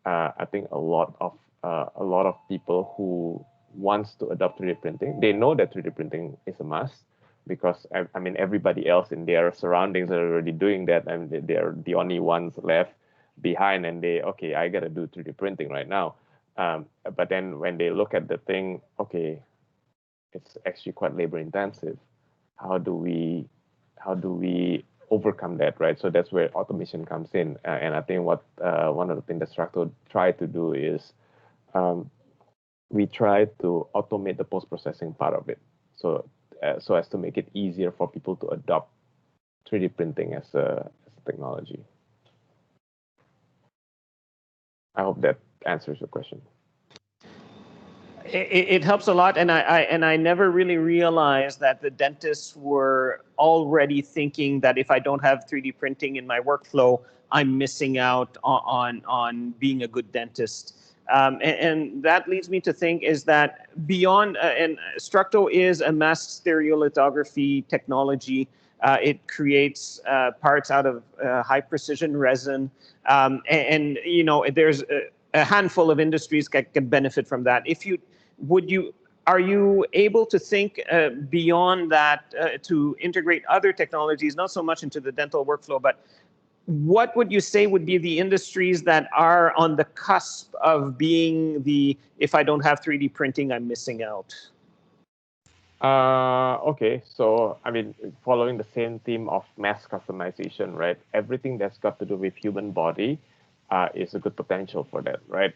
I think a lot of people who wants to adopt 3D printing, they know that 3D printing is a must, because I mean everybody else in their surroundings are already doing that, and they're the only ones left behind, and okay, I gotta do 3D printing right now. But then when they look at the thing, okay, it's actually quite labor intensive. How do we overcome that, right? So that's where automation comes in. And I think what one of the things that Structo tried to do is we try to automate the post-processing part of it. So so as to make it easier for people to adopt 3D printing as a technology. I hope that answers your question. It helps a lot, and I never really realized that the dentists were already thinking that if I don't have 3D printing in my workflow, I'm missing out on being a good dentist. And that leads me to think is that beyond, and Structo is a mass stereolithography technology. It creates parts out of high precision resin, and you know there's a handful of industries that can benefit from that. Are you able to think beyond that to integrate other technologies, not so much into the dental workflow, but what would you say would be the industries that are on the cusp of being if I don't have 3D printing, I'm missing out? Okay, so I mean, following the same theme of mass customization, right? Everything that's got to do with human body is a good potential for that, right?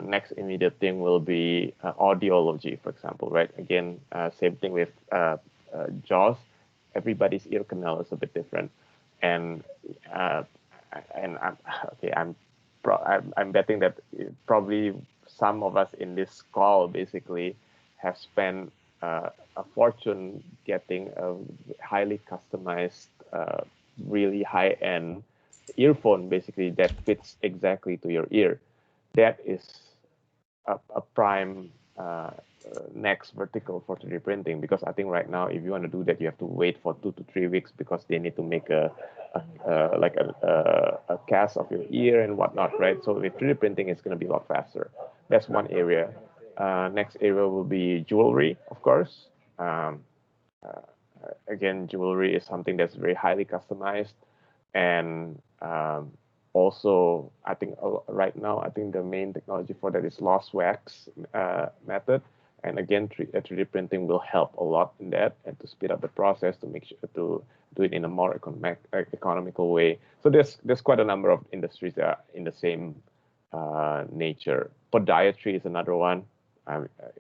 Next immediate thing will be audiology, for example, right? Again, same thing with jaws. Everybody's ear canal is a bit different, and I'm betting that probably some of us in this call basically have spent a fortune getting a highly customized, really high-end earphone, basically, that fits exactly to your ear. That is a prime next vertical for 3D printing, because I think right now, if you want to do that, you have to wait for 2 to 3 weeks because they need to make a cast of your ear and whatnot, right? So with 3D printing, it's going to be a lot faster. That's one area. Next area will be jewelry, of course. Again, jewelry is something that's very highly customized, and also I think right now I think the main technology for that is lost wax method, and again 3D printing will help a lot in that, and to speed up the process, to make sure to do it in a more economical way. So there's quite a number of industries that are in the same nature. Podiatry is another one.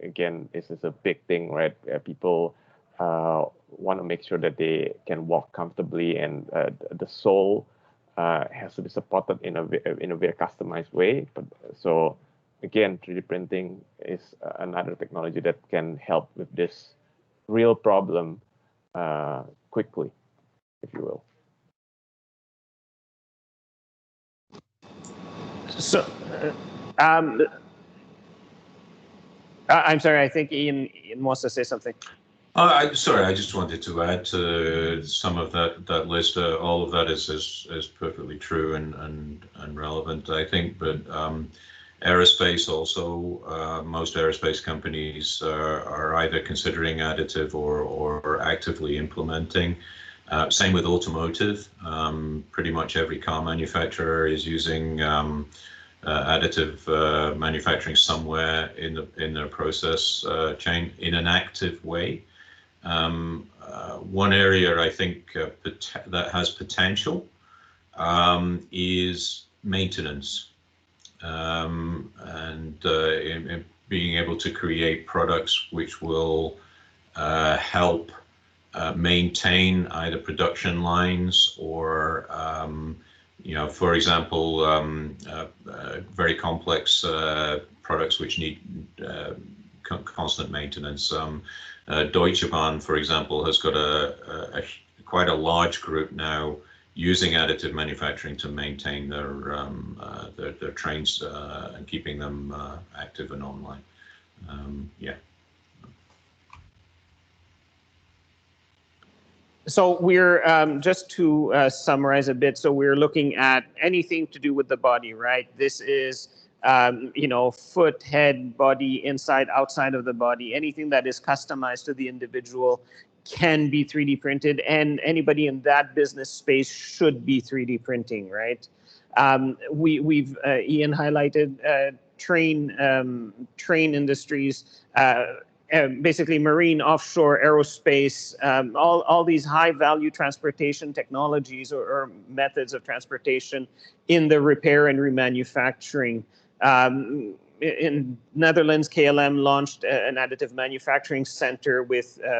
Again, this is a big thing, right? People want to make sure that they can walk comfortably, and the sole has to be supported in a very customized way. But so again, 3D printing is another technology that can help with this real problem quickly, if you will. So, I'm sorry, I think Ian wants to say something. Sorry, I just wanted to add to some of that list. All of that is perfectly true and relevant, I think. But aerospace also, most aerospace companies are either considering additive or actively implementing. Same with automotive. Pretty much every car manufacturer is using additive manufacturing somewhere in their process chain in an active way. One area I think that has potential is maintenance, and in being able to create products which will help maintain either production lines or for example, very complex products which need constant maintenance. Deutsche, for example, has got quite a large group now using additive manufacturing to maintain their trains and keeping them active and online. Yeah. So we're just to summarize a bit. So we're looking at anything to do with the body, right? This is foot, head, body, inside, outside of the body. Anything that is customized to the individual can be 3D printed, and anybody in that business space should be 3D printing, right? We've Ian highlighted train industries. Basically marine, offshore, aerospace, all these high value transportation technologies or methods of transportation in the repair and remanufacturing. In Netherlands, KLM launched an additive manufacturing center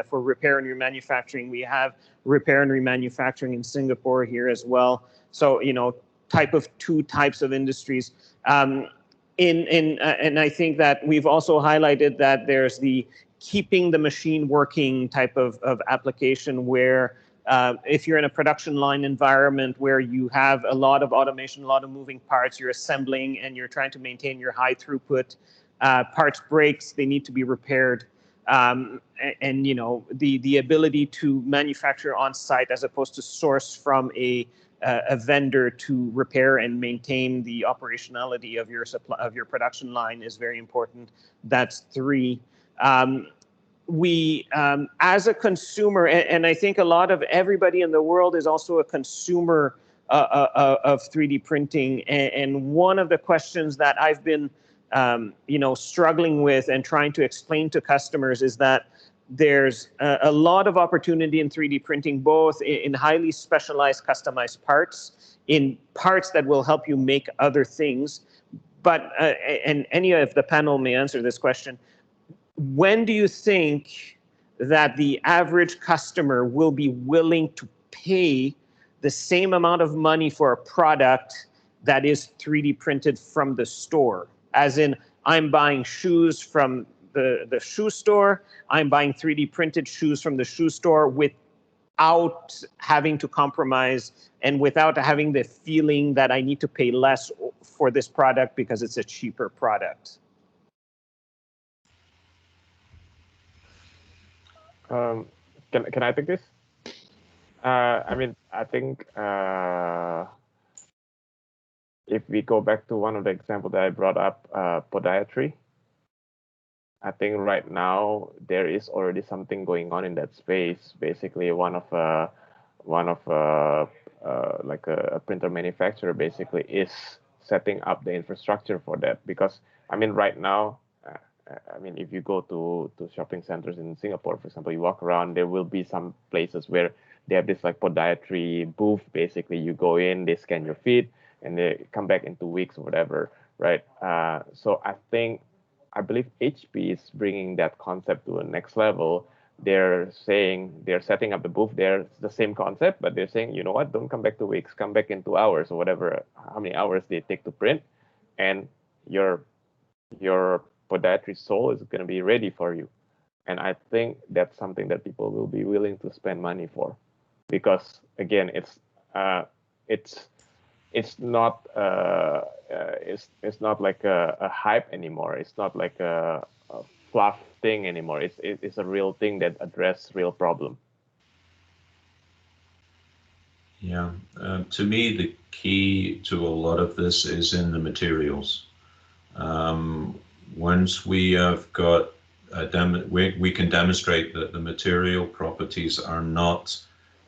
for repair and remanufacturing. We have repair and remanufacturing in Singapore here as well. So, two types of industries. And I think that we've also highlighted that there's the keeping the machine working type of application where if you're in a production line environment where you have a lot of automation, a lot of moving parts, you're assembling and you're trying to maintain your high throughput, parts breaks, they need to be repaired. And the ability to manufacture on site as opposed to source from a vendor to repair and maintain the operationality of your production line is very important. That's 3. We, as a consumer, and I think a lot of everybody in the world is also a consumer of 3D printing. And one of the questions that I've been, struggling with and trying to explain to customers is that there's a lot of opportunity in 3D printing, both in highly specialized customized parts, in parts that will help you make other things. But, and any of the panel may answer this question, when do you think that the average customer will be willing to pay the same amount of money for a product that is 3D printed from the store? As in, I'm buying shoes from the shoe store, I'm buying 3D printed shoes from the shoe store without having to compromise and without having the feeling that I need to pay less for this product because it's a cheaper product. Can I take this? I think if we go back to one of the examples that I brought up, Podiatry, I think right now there is already something going on in that space. Basically, one of like a printer manufacturer basically is setting up the infrastructure for that, because right now, if you go to shopping centers in Singapore, for example, you walk around, there will be some places where they have this like podiatry booth. Basically, you go in, they scan your feet, and they come back in 2 weeks or whatever, right? So I believe HP is bringing that concept to a next level, they're saying they're setting up the booth there. It's the same concept, but they're saying, you know what, don't come back 2 weeks, come back in 2 hours or whatever, how many hours they take to print, and your podiatry sole is going to be ready for you. And I think that's something that people will be willing to spend money for, because again, it's not like a hype anymore. It's not like a fluff thing anymore. It's a real thing that addresses real problem. Yeah, to me, the key to a lot of this is in the materials. Once we have got we can demonstrate that the material properties are not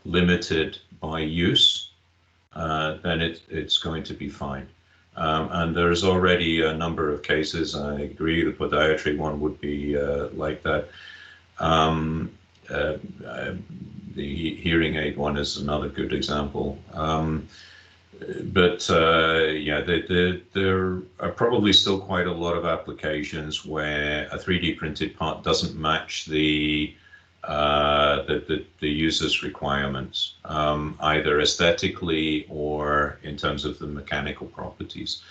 limited by use, then it's going to be fine. And there's already a number of cases. I agree the podiatry one would be like that. The hearing aid one is another good example. Yeah, there are probably still quite a lot of applications where a 3D printed part doesn't match the user's requirements, either aesthetically or in terms of the mechanical properties.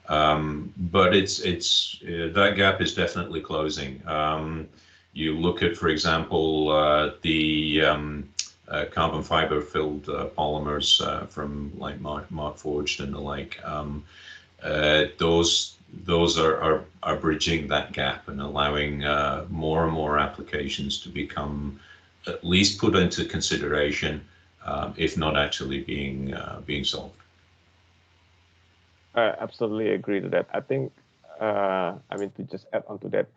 But that gap is definitely closing. You look at, for example, the carbon fiber filled polymers from like Markforged and the like. Those are bridging that gap and allowing more and more applications to become at least put into consideration, if not actually being solved. I absolutely agree to that. I think, I mean, to just add on to that,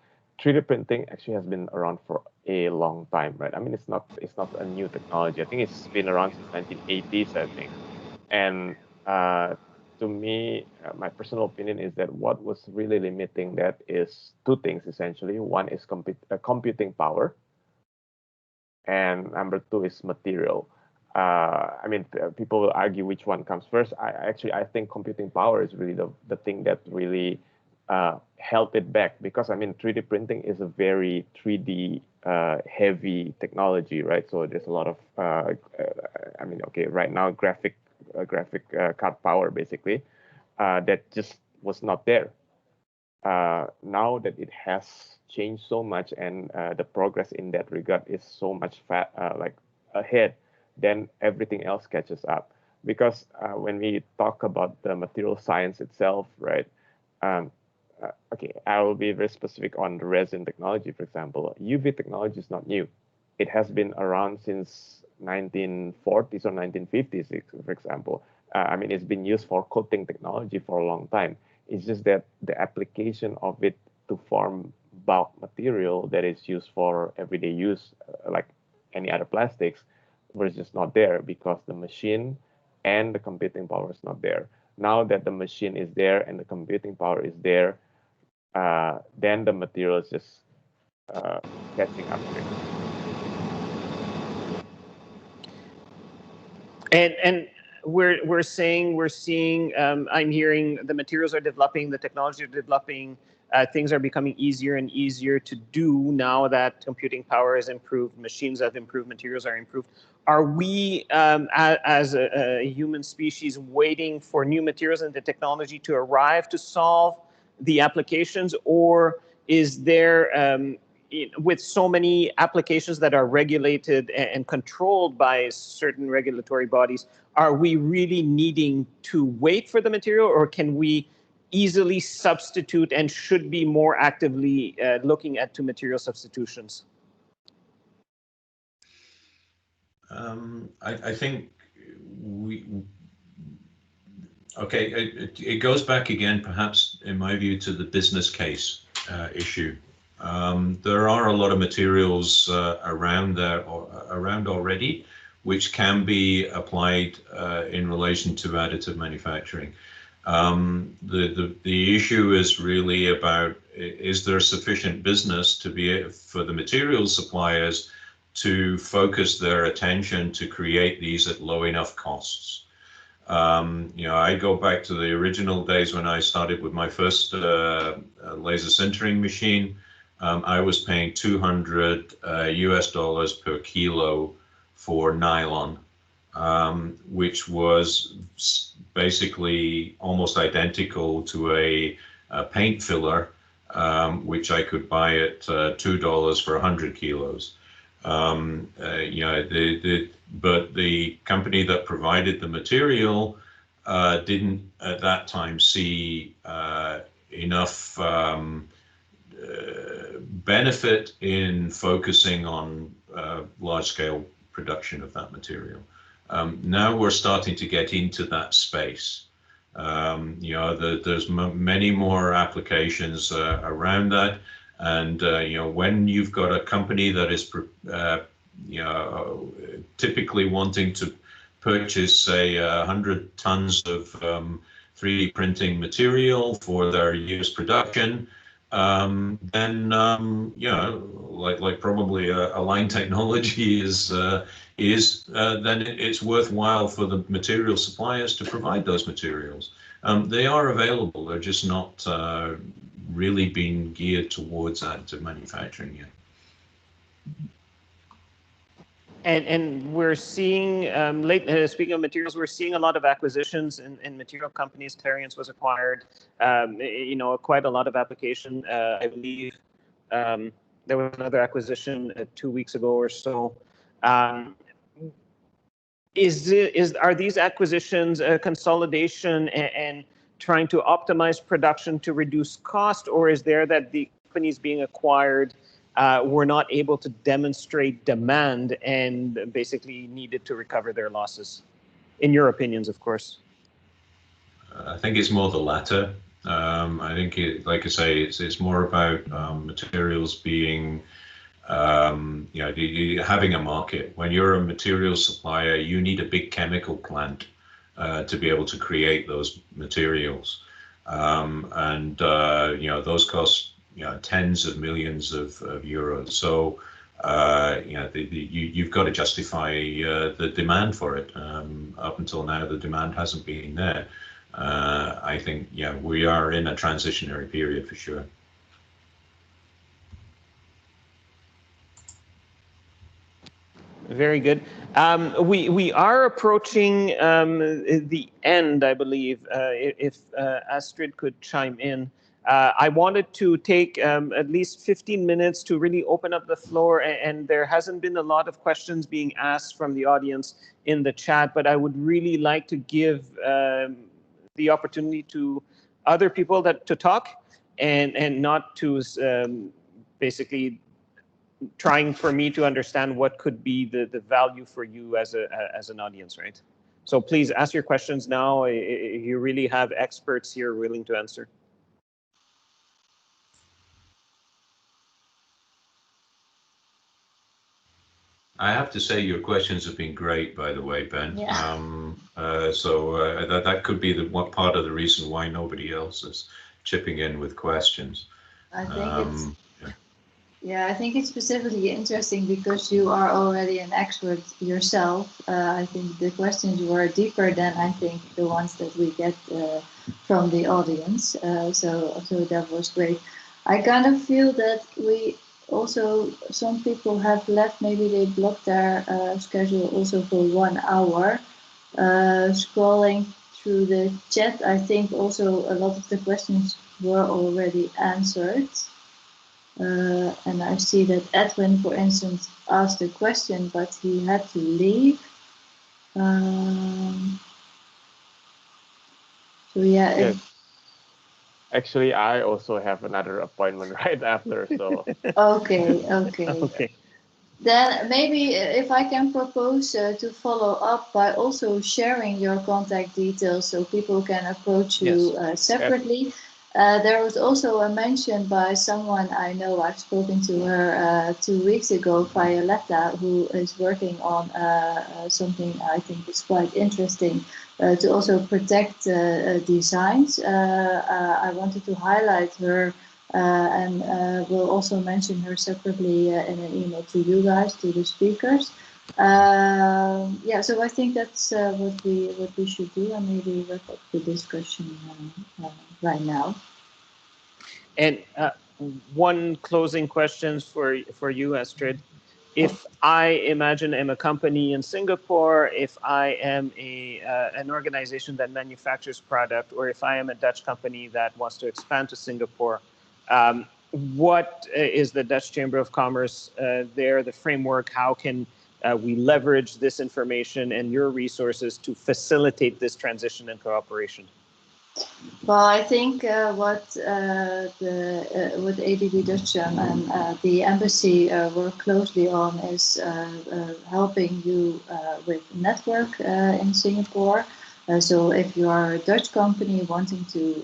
3D printing actually has been around for a long time, right? I mean, it's not a new technology. I think it's been around since 1980s, I think. And to me, my personal opinion is that what was really limiting that is two things, essentially. One is computing power, and number two is material. I mean, people will argue which one comes first. I think computing power is really the thing that really held it back, because I mean 3D printing is a very 3D heavy technology, right? So there's a lot of I mean, okay, right now graphic card power basically that just was not there. Now that it has changed so much and the progress in that regard is so much like ahead, then everything else catches up. Because when we talk about the material science itself, right? Okay, I will be very specific on the resin technology, for example. UV technology is not new. It has been around since 1940s or 1950s, for example. I mean, it's been used for coating technology for a long time. It's just that the application of it to form bulk material that is used for everyday use, like any other plastics, was just not there because the machine and the computing power is not there. Now that the machine is there and the computing power is there, then the material is just catching up to it. And we're seeing, I'm hearing the materials are developing, the technology are developing, things are becoming easier and easier to do now that computing power is improved, machines have improved, materials are improved. Are we, as a human species, waiting for new materials and the technology to arrive to solve the applications, or is there, with so many applications that are regulated and controlled by certain regulatory bodies, are we really needing to wait for the material, or can we easily substitute and should be more actively looking at to material substitutions? I think okay, it goes back again, perhaps in my view, to the business case issue. There are a lot of materials around already, which can be applied in relation to additive manufacturing. The issue is really about, is there sufficient business for the materials suppliers to focus their attention to create these at low enough costs? You know, I go back to the original days when I started with my first laser sintering machine. I was paying 200 US dollars per kilo for nylon, which was basically almost identical to a paint filler, which I could buy at $2 for 100 kilos. You know, but the company that provided the material didn't at that time see enough benefit in focusing on large-scale production of that material. Now we're starting to get into that space. You know, there's many more applications around that, and you know, when you've got a company that is you know, typically wanting to purchase, say, 100 tons of 3D printing material for their US production, then you know, like probably a line technology is then it's worthwhile for the material suppliers to provide those materials. They are available; they're just not really being geared towards additive manufacturing yet. And we're seeing, speaking of materials, we're seeing a lot of acquisitions in material companies. Clariance was acquired, you know, quite a lot of application. I believe there was another acquisition 2 weeks ago or so. Are these acquisitions a consolidation and trying to optimize production to reduce cost, or is there that the companies being acquired were not able to demonstrate demand and basically needed to recover their losses? In your opinions, of course. I think it's more the latter. I think, like I say, it's more about materials being, you know, having a market. When you're a materials supplier, you need a big chemical plant to be able to create those materials, and you know, those cost, you know, tens of millions of euros. So you know, you've got to justify the demand for it. Up until now, the demand hasn't been there. I think, yeah, we are in a transitionary period for sure. Very good. We are approaching the end, I believe. If Astrid could chime in. I wanted to take at least 15 minutes to really open up the floor, and there hasn't been a lot of questions being asked from the audience in the chat, but I would really like to give the opportunity to other people to talk and not to basically trying for me to understand what could be the value for you as an audience, right? So please ask your questions now. You really have experts here willing to answer. I have to say your questions have been great, by the way, Ben. Yeah. That could be one part of the reason why nobody else is chipping in with questions. I think I think it's specifically interesting because you are already an expert yourself. I think the questions were deeper than I think the ones that we get from the audience. So that was great. I kind of feel that we also, some people have left, maybe they blocked their schedule also for 1 hour. Scrolling through the chat, I think also a lot of the questions were already answered. And I see that Edwin, for instance, asked a question, but he had to leave. So yeah. Yes. Actually, I also have another appointment right after, so. Okay. Then maybe if I can propose to follow up by also sharing your contact details so people can approach you separately. Yep. There was also a mention by someone I know, I've spoken to her 2 weeks ago, Violetta, who is working on something I think is quite interesting to also protect designs. I wanted to highlight her and we'll also mention her separately in an email to you guys, to the speakers. Yeah, so I think that's what we should do, and maybe wrap up the discussion right now. And one closing question for you, Astrid. If I imagine I'm a company in Singapore, if I am an organization that manufactures product, or if I am a Dutch company that wants to expand to Singapore, what is the Dutch Chamber of Commerce there, the framework? How can we leverage this information and your resources to facilitate this transition and cooperation? Well, I think what ADB-Dutchcham and the embassy work closely on is helping you with network in Singapore. So if you are a Dutch company wanting to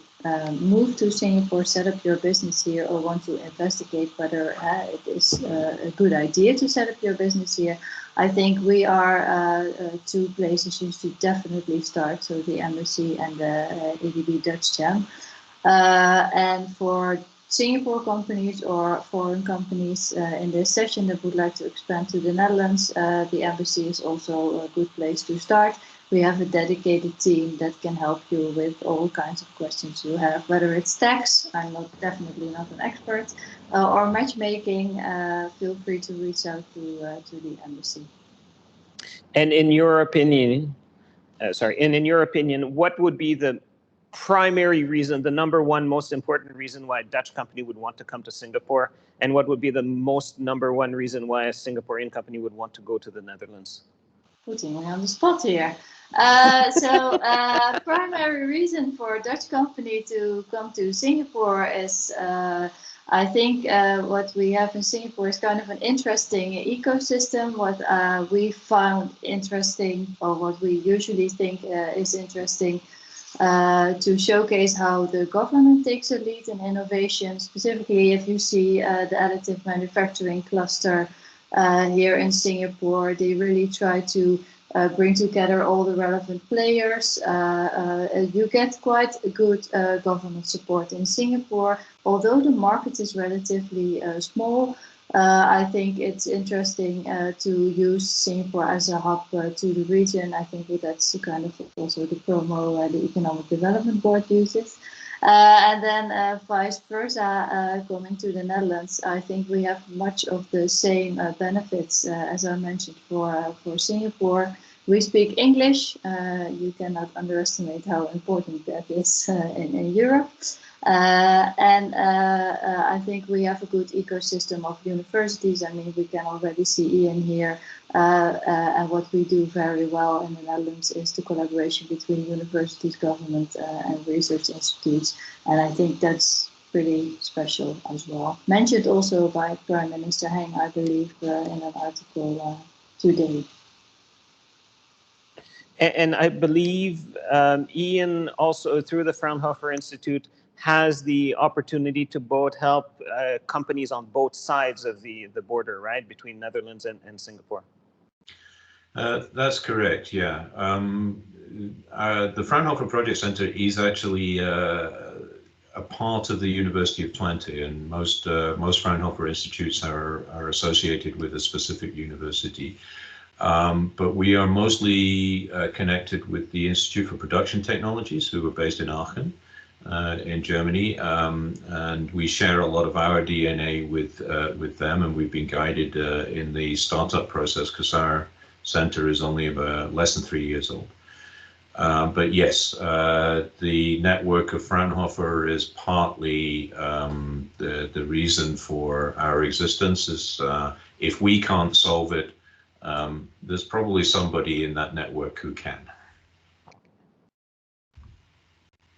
move to Singapore, set up your business here, or want to investigate whether it is a good idea to set up your business here, I think we are two places you should definitely start, so the embassy and the ADB-Dutchcham. And for Singapore companies or foreign companies in this session that would like to expand to the Netherlands, the embassy is also a good place to start. We have a dedicated team that can help you with all kinds of questions you have, whether it's tax, I'm definitely not an expert, or matchmaking. Feel free to reach out to the embassy. And in your opinion, what would be the primary reason, the #1 most important reason why a Dutch company would want to come to Singapore, and what would be the most #1 reason why a Singaporean company would want to go to the Netherlands? Putting me on the spot here. Primary reason for a Dutch company to come to Singapore is, I think what we have in Singapore is kind of an interesting ecosystem. What we found interesting, or what we usually think is interesting, to showcase how the government takes a lead in innovation. Specifically, if you see the additive manufacturing cluster here in Singapore, they really try to bring together all the relevant players. You get quite good government support in Singapore. Although the market is relatively small, I think it's interesting to use Singapore as a hub to the region. I think that's kind of also the promo the Economic Development Board uses. And then vice versa, coming to the Netherlands, I think we have much of the same benefits as I mentioned for Singapore. We speak English. You cannot underestimate how important that is in Europe. And I think we have a good ecosystem of universities. I mean, we can already see Ian here. And what we do very well in the Netherlands is the collaboration between universities, government, and research institutes. And I think that's pretty special as well. Mentioned also by Prime Minister Heng, I believe, in an article today. And I believe Ian also, through the Fraunhofer Institute, has the opportunity to both help companies on both sides of the border, right, between Netherlands and Singapore. That's correct, yeah. The Fraunhofer Project Center is actually a part of the University of Twente, and most Fraunhofer institutes are associated with a specific university. But we are mostly connected with the Institute for Production Technologies, who are based in Aachen, in Germany, and we share a lot of our DNA with them, and we've been guided in the startup process because our center is only about less than 3 years old. But yes, the network of Fraunhofer is partly the reason for our existence. Is if we can't solve it, there's probably somebody in that network who can.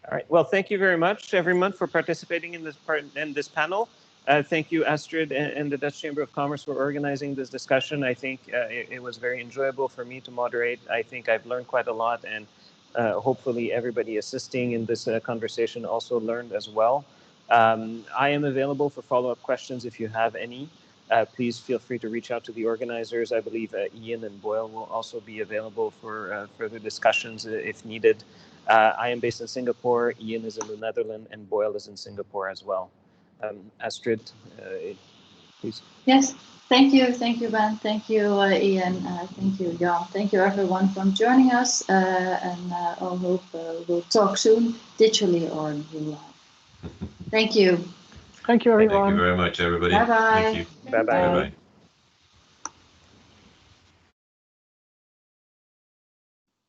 All right. Well, thank you very much, everyone, for participating in this panel. Thank you, Astrid, and the Dutch Chamber of Commerce for organizing this discussion. I think it was very enjoyable for me to moderate. I think I've learned quite a lot, and hopefully everybody assisting in this conversation also learned as well. I am available for follow-up questions if you have any. Please feel free to reach out to the organizers. I believe Ian and Boyle will also be available for further discussions if needed. I am based in Singapore, Ian is in the Netherlands, and Boyle is in Singapore as well. Astrid, please. Yes, thank you, Ben, thank you, Ian, thank you, Jan, thank you everyone for joining us, and I hope we'll talk soon, digitally or in real life. Thank you. Thank you, everyone. Thank you very much, everybody. Bye-bye. Thank you. Bye-bye. Bye-bye.